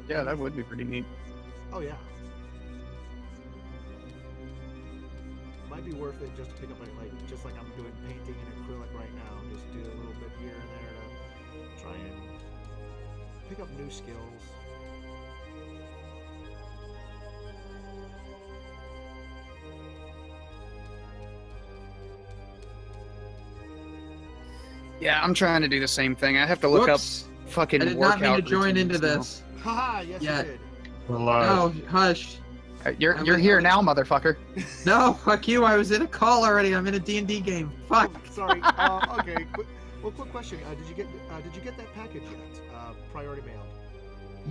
Yeah, that would be pretty neat. Oh, yeah. Might be worth it just to pick up, just like I'm doing painting and acrylic right now. Just do a little bit here and there to try and pick up new skills. Yeah, I'm trying to do the same thing. I have to look Whoops. up fucking I did not mean to workout join into routines now. this. Haha, yes, Yeah. you did. We're live. No, hush. You're I'm here in- now, motherfucker. No, fuck you. I was in a call already. I'm in a D&D game. Fuck. Oh, sorry. Okay. Quick question. Did you get that package yet? Priority mailed.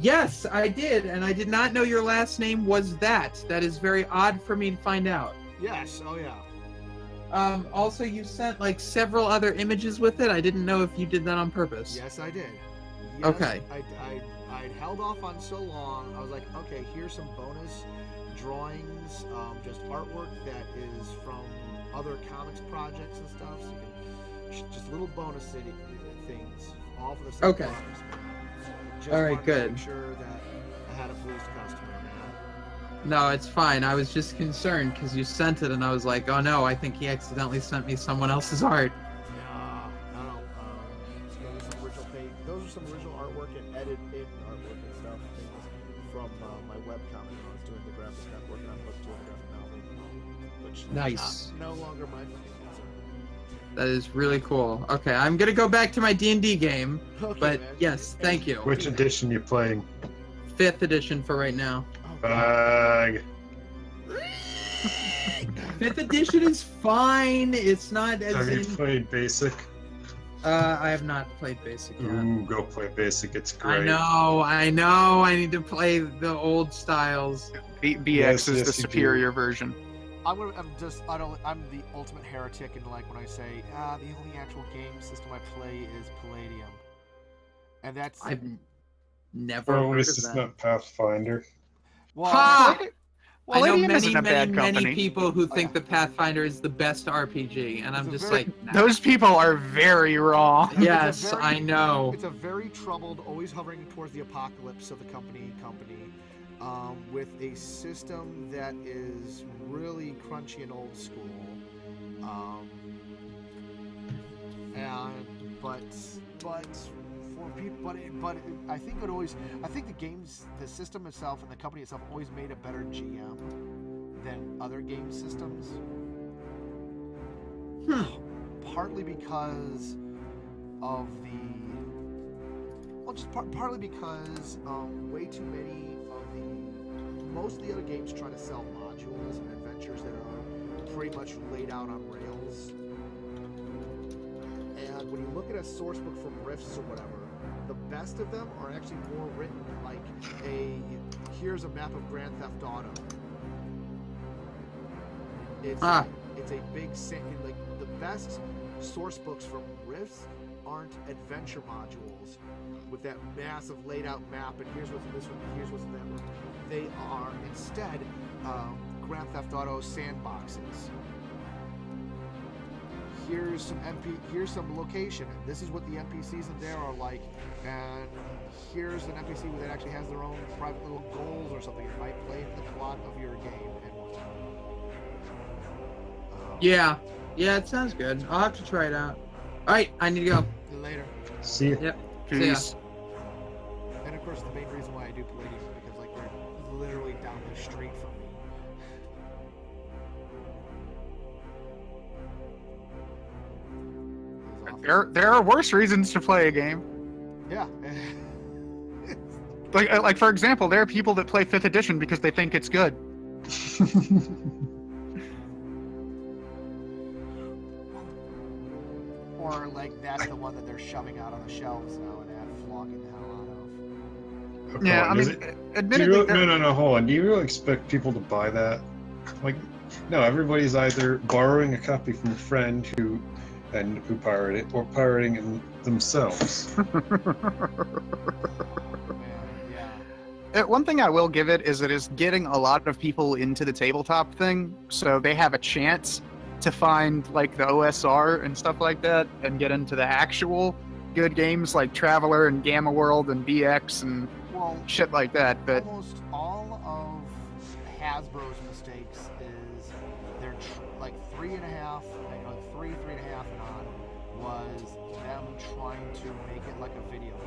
Yes, I did, and I did not know your last name was that. That is very odd for me to find out. Yes. Oh yeah. Also, you sent like several other images with it. I didn't know if you did that on purpose. Yes, I did. Yes, Okay. I'd held off on so long. I was like, okay, here's some bonus drawings, just artwork that is from other comics projects and stuff. So you can just little bonus things, all for the same Okay. price. Just All right, wanted to good. Make sure that I had a boost customer. Man. No, it's fine. I was just concerned because you sent it, and I was like, oh no, I think he accidentally sent me someone else's art. No. Those are some original artwork and edit in artwork and stuff. Things from my webcomic. I was doing the graphic network, and I'm booked doing the graphic novel, which is Nice. no longer my fucking concern. That is really cool. Okay, I'm gonna go back to my D&D game, Okay, but man. yes, thank you. Which edition you playing? 5th edition for right now. Oh, God. Bag. 5th edition is fine. It's not as Have you in... played Basic? I have not played Basic yet. Ooh, go play Basic. It's great. I know. I need to play the old styles. BX Yes, is yes, the you superior version. I'm the ultimate heretic, and like when I say the only actual game system I play is Palladium, and that's I've never Or at heard least of it's that. not Pathfinder. well, Ha! Well, I know Palladium many, isn't a bad many company. people who Oh, think yeah. the Pathfinder is the best RPG, and I'm It's a just very- like, nah. Those people are very wrong. Yes, It's a very- I know. It's a very troubled, always hovering towards the apocalypse of the company, with a system that is really crunchy and old school. But for people, I think the system itself and the company itself always made a better GM than other game systems. Partly because of partly because way too many most of the other games try to sell modules and adventures that are pretty much laid out on rails. And when you look at a source book from Rifts or whatever, the best of them are actually more written like here's a map of Grand Theft Auto. It's a big like the best source books from Rifts aren't adventure modules with that massive laid out map and here's what's this one, here's what's that one. They are instead Grand Theft Auto sandboxes. Here's some location. This is what the NPCs in there are like, and here's an NPC that actually has their own private little goals or something. It might play into the plot of your game and whatnot. Yeah, it sounds good. I'll have to try it out. All right, I need to go. Later. See ya. Yep. See ya. Peace. And of course, the main reason why I do Palladium is because like they're literally down the street from me. There are worse reasons to play a game. Yeah. Like for example, there are people that play 5th edition because they think it's good. Or like that's the one that they're shoving out on the shelves now and flogging the hell out of. Yeah, I Does mean, it- admittedly, no, hold on. Do you really expect people to buy that? Like, no, everybody's either borrowing a copy from a friend who pirated it, or pirating it themselves. Yeah. One thing I will give it is getting a lot of people into the tabletop thing, so they have a chance to find like the OSR and stuff like that, and get into the actual good games like Traveler and Gamma World and BX and Well, shit like that. But almost all of Hasbro's mistakes is they're like 3.5, three and a half and on was them trying to make it like a video game.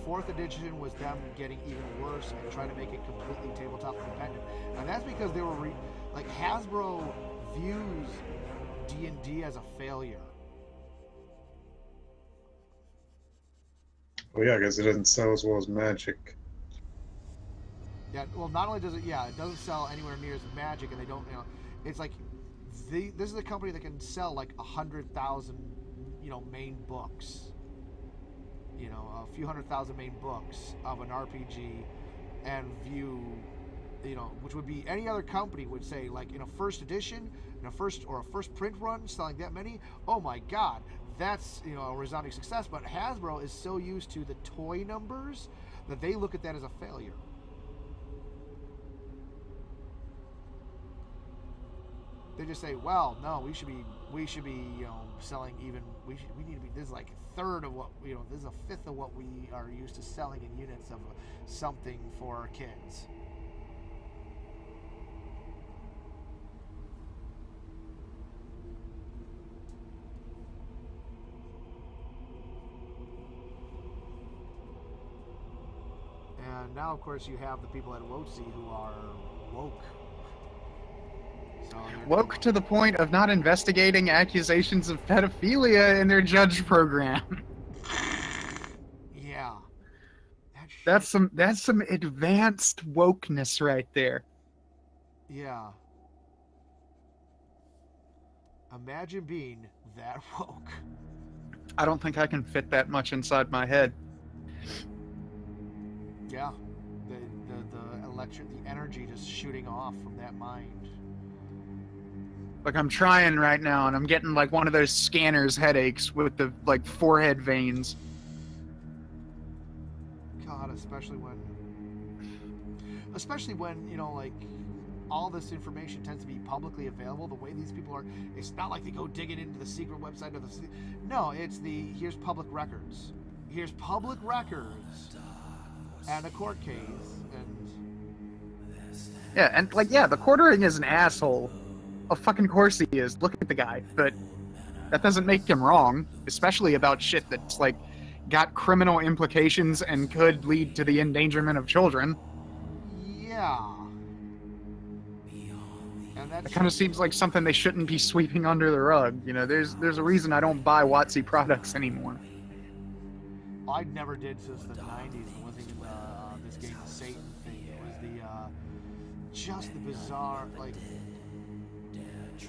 4th edition was them getting even worse and trying to make it completely tabletop independent, and that's because they were like Hasbro views D&D as a failure. Well, yeah, because it doesn't sell as well as Magic. Yeah, well, not only does it, it doesn't sell anywhere near as Magic, and they don't, it's like, this is a company that can sell like 100,000, main books. A few 100,000 main books of an RPG, and view, which would be any other company would say, like, in a first edition, in a first print run, selling that many, oh my god, that's, a resounding success. But Hasbro is so used to the toy numbers that they look at that as a failure. They just say, well, no, we should be, selling even, we need to be, this is like a third of what, this is a fifth of what we are used to selling in units of something for our kids. And now, of course, you have the people at WotC who are woke. So Woke to the point of not investigating accusations of pedophilia in their judge program. Yeah. That's some advanced wokeness right there. Yeah. Imagine being that woke. I don't think I can fit that much inside my head. Yeah. The electric, the energy just shooting off from that mind. Like, I'm trying right now, and I'm getting like one of those scanners headaches with the like forehead veins. God, especially when like all this information tends to be publicly available. The way these people are, it's not like they go digging into the secret website of the. No, it's here's public records. Here's public records and a court case, and the quartering is an asshole. Of fucking course he is. Look at the guy. But that doesn't make him wrong, especially about shit that's like got criminal implications and could lead to the endangerment of children. Yeah. And that kind of seems like something they shouldn't be sweeping under the rug. There's a reason I don't buy WotC products anymore. I never did since the 90s. It wasn't even this Game of Satan thing. It was just the bizarre, like,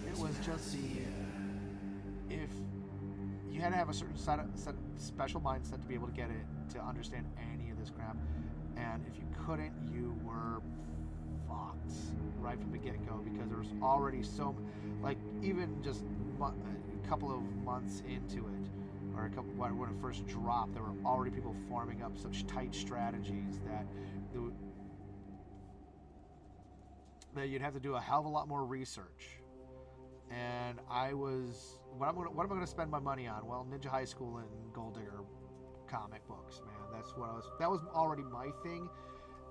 it was just if you had to have a certain special mindset to be able to get it, to understand any of this crap, and if you couldn't, you were fucked right from the get-go, because there was already so, like, even just a couple of months into it, or when it first dropped, there were already people forming up such tight strategies that you'd have to do a hell of a lot more research. And I was, what am I going to spend my money on? Well, Ninja High School and Gold Digger comic books, man. That was already my thing.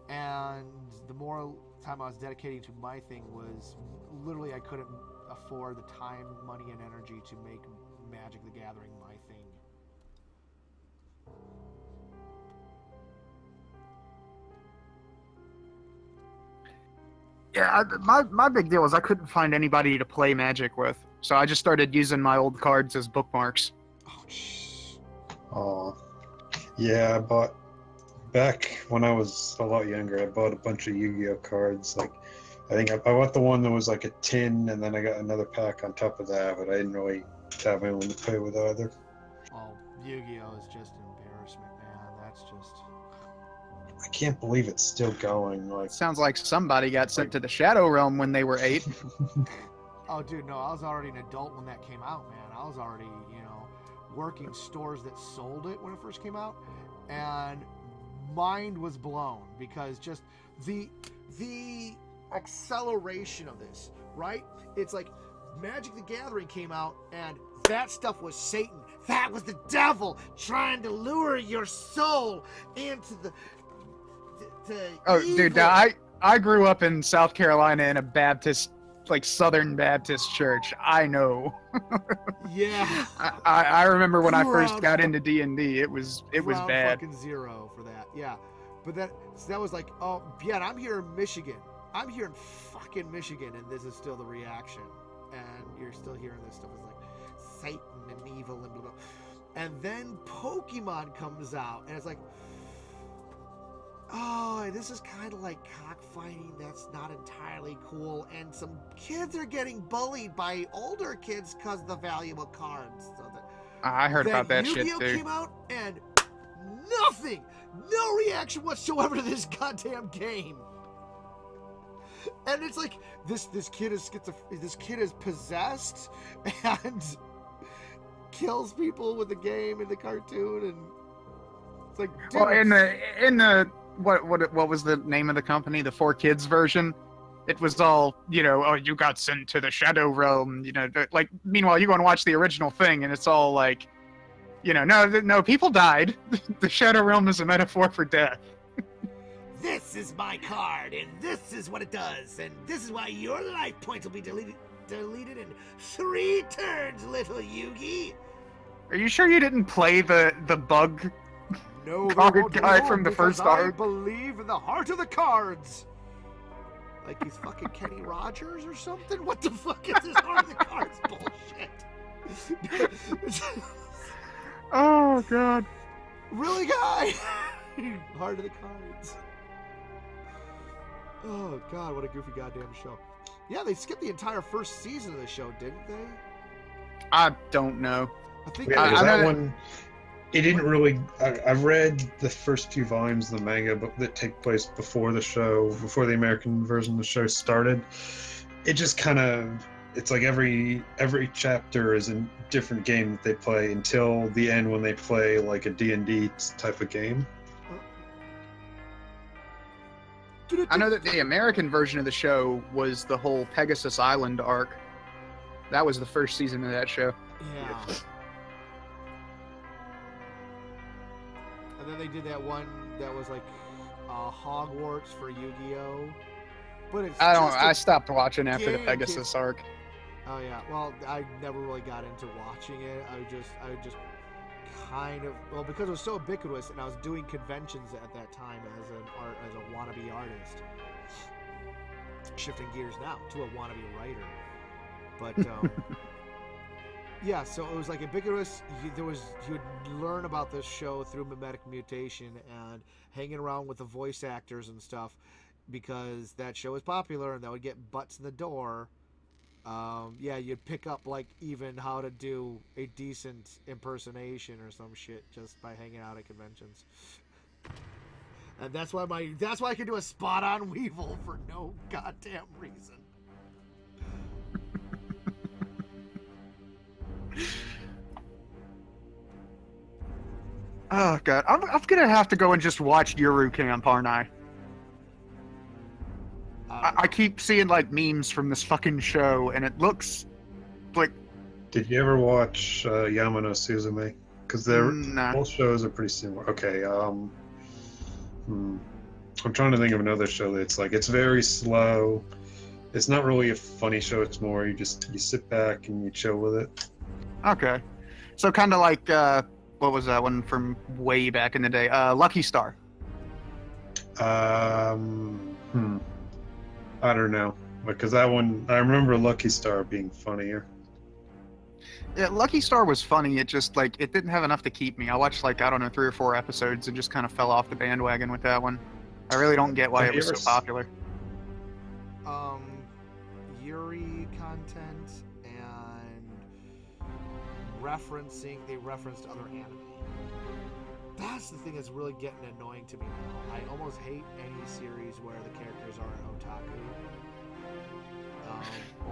And the more time I was dedicating to my thing was literally I couldn't afford the time, money, and energy to make Magic the Gathering my thing. Yeah, my big deal is I couldn't find anybody to play Magic with, so I just started using my old cards as bookmarks. Oh, yeah, I bought, back when I was a lot younger, I bought a bunch of Yu-Gi-Oh cards. Like, I think I bought the one that was like a tin, and then I got another pack on top of that, but I didn't really have anyone to play with either. Well, Yu-Gi-Oh is just an embarrassment, man. That's just... I can't believe it's still going. Like, Sounds like somebody got sent to the Shadow Realm when they were 8. Oh, dude, no, I was already an adult when that came out, man. I was already, working stores that sold it when it first came out, and mind was blown, because just the acceleration of this, right? It's like Magic the Gathering came out, and that stuff was Satan. That was the devil trying to lure your soul into the... evil. Dude, I grew up in South Carolina in a Baptist, like Southern Baptist church. I know. Yeah. I remember when I first got into D&D, it was bad. Fucking zero for that. Yeah. But that was like, oh, yeah, I'm here in Michigan. I'm here in fucking Michigan, and this is still the reaction. and you're still hearing this stuff. It's like Satan and evil and blah blah. And then Pokemon comes out, and it's like, oh, this is kind of like cockfighting. That's not entirely cool. And some kids are getting bullied by older kids because of the valuable cards. So I heard about that Yu-Gi-Oh! shit too. Came out, and nothing, no reaction whatsoever to this goddamn game. And it's like this kid is this kid is possessed and kills people with the game and the cartoon, and it's like, dude, Well, in the what was the name of the company? The 4Kids version. It was all, you know, oh, you got sent to the Shadow Realm, you know, like, meanwhile you go and watch the original thing and it's all like, you know, no, people died. The Shadow Realm is a metaphor for death. this is my card, and this is what it does, and this is why your life points will be deleted in 3 turns, little Yugi. Are you sure you didn't play the bug? No, Card they won't guy know from the because first I arc. believe in the heart of the cards. Like he's fucking Kenny Rogers or something? What the fuck is this heart of the cards bullshit? Oh god. Really, guy? Heart of the cards. Oh god, what a goofy goddamn show. Yeah, they skipped the entire first season of the show, didn't they? I don't know. I think Yeah, I because that know- one, it didn't really. I've read the first 2 volumes of the manga, but that take place before the show, before the American version of the show started. It just kind of, it's like every chapter is a different game that they play until the end when they play like a D&D type of game. I know that the American version of the show was the whole Pegasus Island arc. That was the first season of that show. Yeah. And then they did that one that was like Hogwarts for Yu-Gi-Oh! But it's I stopped watching after the game, Pegasus arc. Oh yeah. Well, I never really got into watching it. I just kind of, well, because it was so ubiquitous, and I was doing conventions at that time as a wannabe artist. Shifting gears now to a wannabe writer, but yeah. So it was like ubiquitous. You would learn about this show through Mimetic Mutation and hanging around with the voice actors and stuff, because that show was popular and that would get butts in the door. Yeah, you'd pick up like even how to do a decent impersonation or some shit just by hanging out at conventions. And that's why I can do a spot on Weevil for no goddamn reason. Oh god, I'm gonna have to go and just watch Yuru Camp, aren't I? I keep seeing like memes from this fucking show, and it looks like Did you ever watch Yamano Suzume? Because nah. both shows are pretty similar. Okay, I'm trying to think of another show that's like, it's very slow. It's not really a funny show. It's more you sit back and you chill with it. Okay, so kind of like what was that one from way back in the day? Lucky Star. I don't know, because that one, I remember Lucky Star being funnier. Yeah, Lucky Star was funny. It just like it didn't have enough to keep me. I watched like, I don't know, 3 or 4 episodes and just kind of fell off the bandwagon with that one. I really don't get why Have it was you so ever popular. Yuri content and they referenced other anime. That's the thing that's really getting annoying to me now. I almost hate any series where the characters are an otaku.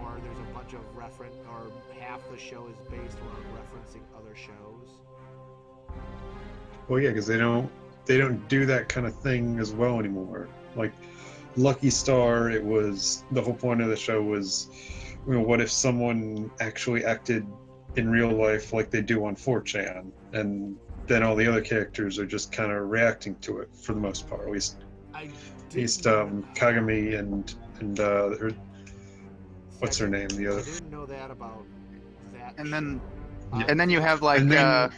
Or there's a bunch of or half the show is based around referencing other shows. Well, yeah, because they don't do that kind of thing as well anymore. Like Lucky Star, it was, the whole point of the show was, you know, what if someone actually acted in real life like they do on 4chan, and then all the other characters are just kind of reacting to it for the most part. At least Kagami and what's her name? The other. I didn't know that about that. And then show. and then you have like And then-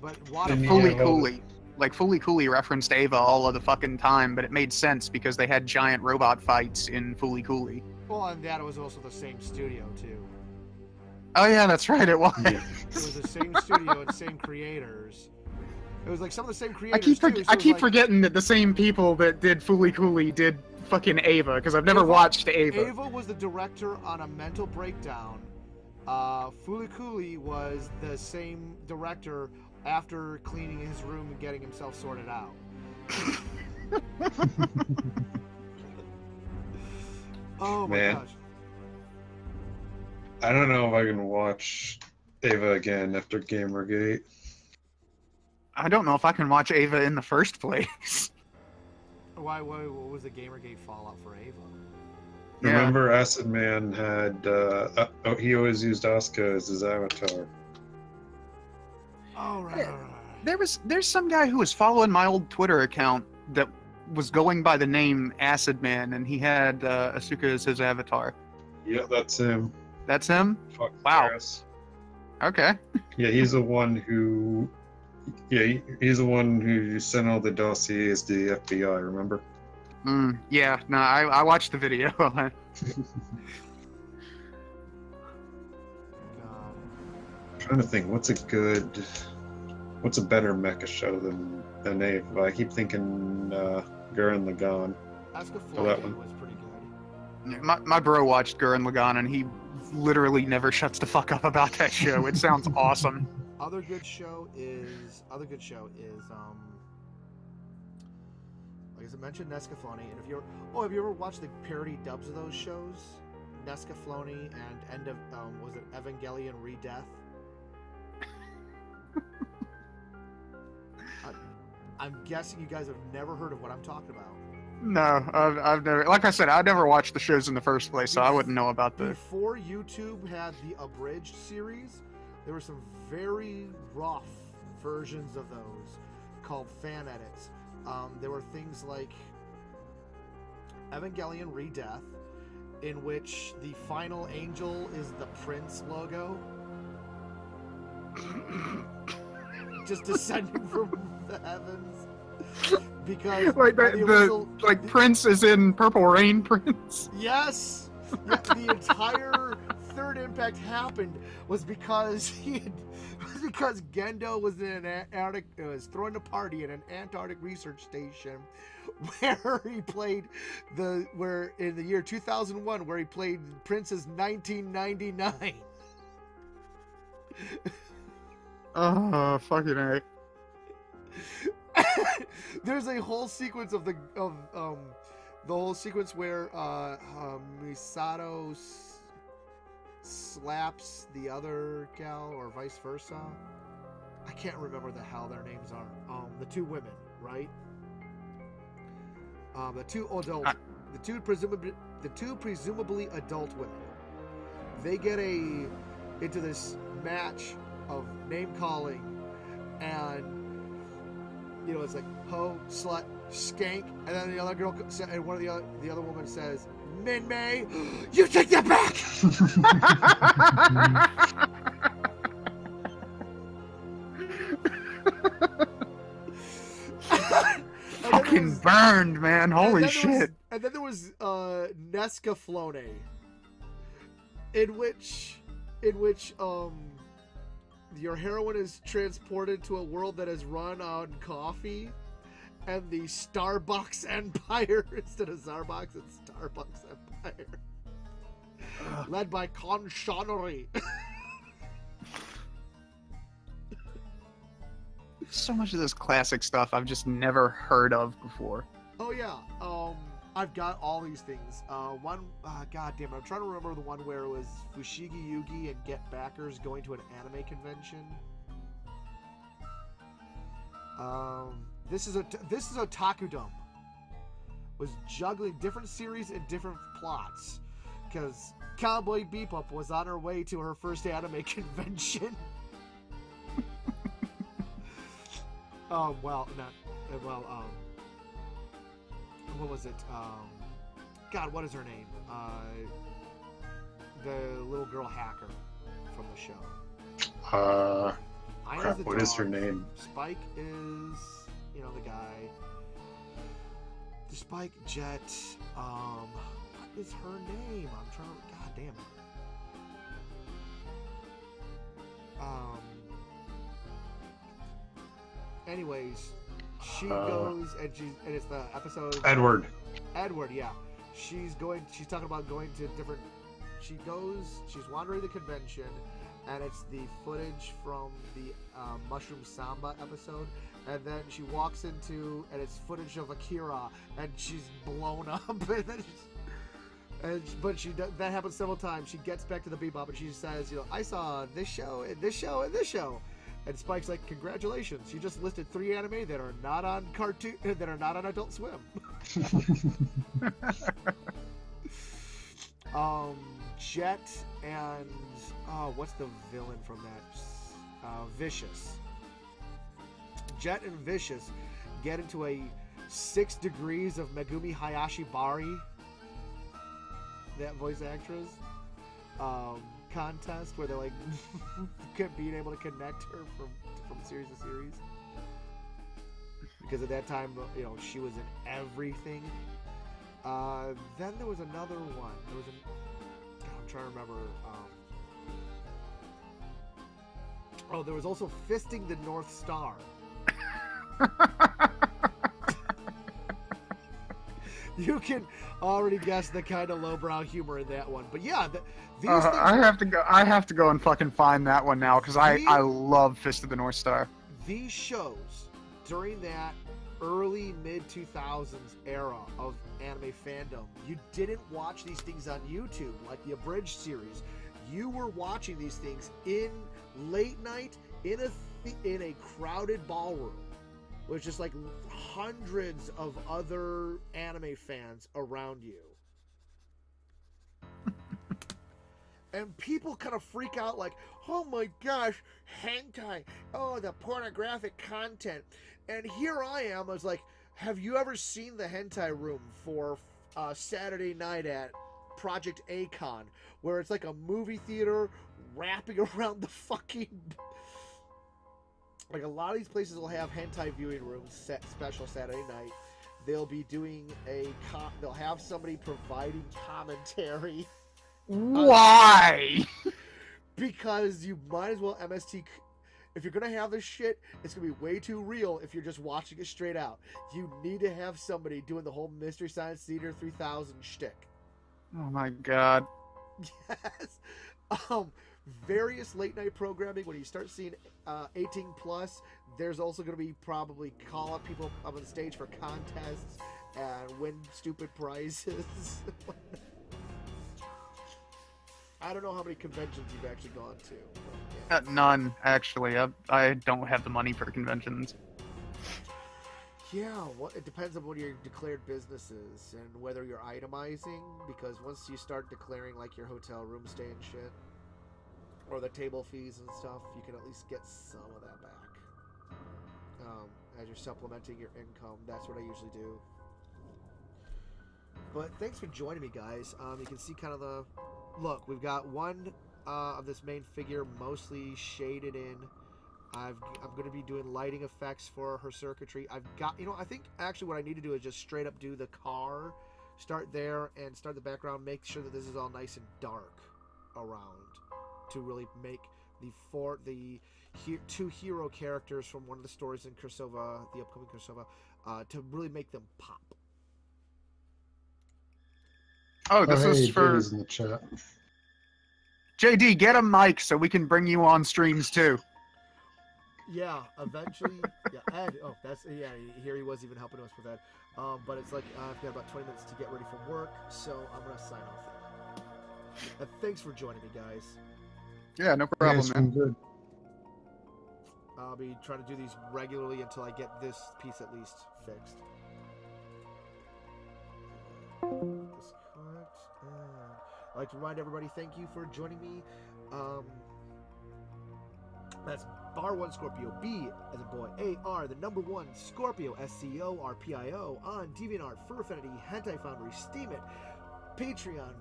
But what then if you Fooly have- Cooley. Like Fooly Cooley referenced Ava all of the fucking time, but it made sense because they had giant robot fights in Fooly Cooley. Well, and that was also the same studio too. Oh yeah, that's right. It was. Yeah. It was the same studio and same creators. It was like some of the same creators. I keep forgetting that the same people that did Fooly Cooly did fucking Ava, because I've never watched Ava. Ava was the director on A Mental Breakdown. Fooly Cooly was the same director after cleaning his room and getting himself sorted out. Oh my Man. gosh. I don't know if I can watch Ava again after Gamergate. I don't know if I can watch Ava in the first place. Why? What was the Gamergate fallout for Ava? Yeah. Remember, Acid Man had he always used Asuka as his avatar. Oh right. Yeah. There's some guy who was following my old Twitter account that was going by the name Acid Man, and he had Asuka as his avatar. Yeah, that's him. That's him? Fuck Wow. Paris. Okay. Yeah, he's the one who. Yeah, he's the one who sent all the dossiers to the FBI. Remember? Yeah. No, I watched the video. God. I'm trying to think. What's a better mecha show than Ava? I keep thinking Gurren Lagann. Asuka Oh, that Floyd one. was pretty good. My bro watched Gurren Lagann, and he literally never shuts the fuck up about that show. It sounds awesome. Other good show is like as I mentioned, Nescaflowne. And have you ever watched the parody dubs of those shows? Nescaflowne and End of was it Evangelion Re-Death? I'm guessing you guys have never heard of what I'm talking about. No, I've never. Like I said, I never watched the shows in the first place, so I wouldn't know about the. Before YouTube had the abridged series, there were some very rough versions of those called fan edits. There were things like Evangelion Re-Death, in which the final angel is the Prince logo. Just descending from the heavens. Because Like Prince is in Purple Rain Prince. Yes! Yeah, the entire Third Impact happened was because Gendo was in an was throwing a party at an Antarctic research station where he played in the year 2001 where he played Prince's 1999. Oh, fucking A. There's a whole sequence of the whole sequence where Misato slaps the other gal or vice versa. I can't remember the hell their names are. The two women, right? The two presumably adult women. They get into this match of name calling, and it's like ho, slut, skank, and then the other girl and one of the other woman says, Min May, you take that back. Fucking burned, man. Holy shit. And then there was Nescaflowne, in which your heroine is transported to a world that is run on coffee, and the Starbucks Empire instead of Starbucks, it's Starbucks Empire, led by Conchonnery. So much of this classic stuff I've just never heard of before. Oh yeah, I've got all these things. God damn it, I'm trying to remember the one where it was Fushigi Yugi and Get Backers going to an anime convention. This is Otakudom. Was juggling different series and different plots, because Cowboy Bebop was on her way to her first anime convention. What was it? God, what is her name? The little girl hacker from the show. Ina's the What is her dog. name? Spike is, the guy. The Spike Jet. What is her name? I'm trying to. God damn it. Anyways, she goes and it's the episode. Edward. Edward, yeah. She's talking about going to different. She's wandering the convention, and it's the footage from the Mushroom Samba episode. And then she walks into, and it's footage of Akira, and she's blown up. That happens several times. She gets back to the Bebop, and she says, I saw this show, and this show, and this show. And Spike's like, congratulations, you just listed 3 anime that are not on Adult Swim. Jet and what's the villain from that? Vicious. Jet and Vicious get into a 6 degrees of Megumi Hayashibari, that voice actress, contest where they're like being able to connect her from series to series, because at that time she was in everything. Then there was another one. I'm trying to remember. There was also Fisting the North Star. You can already guess the kind of lowbrow humor in that one, but yeah, these things. I have to go and fucking find that one now because I love Fist of the North Star. These shows during that early mid 2000s era of anime fandom, you didn't watch these things on YouTube like the abridged series. You were watching these things in late night in a crowded ballroom, with just like hundreds of other anime fans around you. And people kind of freak out like, oh my gosh, hentai, oh, the pornographic content. And here I am, I was like, have you ever seen the hentai room for Saturday night at Project Acon, where it's like a movie theater wrapping around the fucking... Like, a lot of these places will have hentai viewing rooms set special Saturday night. They'll be doing they'll have somebody providing commentary. Why? Because you might as well MST. If you're gonna have this shit, it's gonna be way too real if you're just watching it straight out. You need to have somebody doing the whole Mystery Science Theater 3000 shtick. Oh my god. Yes. Various late night programming. When you start seeing 18 plus, there's also going to be probably call up people up on the stage for contests and win stupid prizes. I don't know how many conventions you've actually gone to. Yeah. None, actually. I don't have the money for conventions. Yeah, well, it depends on what your declared business is and whether you're itemizing, because once you start declaring like your hotel room stay and shit, or the table fees and stuff, you can at least get some of that back. As you're supplementing your income, that's what I usually do. But thanks for joining me, guys. You can see kind of the... Look, we've got one of this main figure mostly shaded in. I'm going to be doing lighting effects for her circuitry. I've got... I think actually what I need to do is just straight up do the car. Start there and start the background. Make sure that this is all nice and dark around, to really make the two hero characters from one of the stories in Kursova, the upcoming Kursova, to really make them pop. Oh, this is for JD's in the chat. JD. Get a mic so we can bring you on streams too. Yeah, eventually. Yeah, Ed. Oh, here he was even helping us with that. But it's like I've got about 20 minutes to get ready for work, so I'm gonna sign off. And thanks for joining me, guys. Yeah, no problem, man. Good. I'll be trying to do these regularly until I get this piece at least fixed. I'd like to remind everybody, thank you for joining me. That's Bar1 Scorpio, B as in boy, A-R, the number 1 Scorpio, S-C-O-R-P-I-O, on DeviantArt, Fur Affinity, Hentai Foundry, Steemit, Patreon,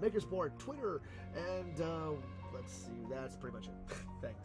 Makersport, Twitter, and let's see, that's pretty much it. Thanks.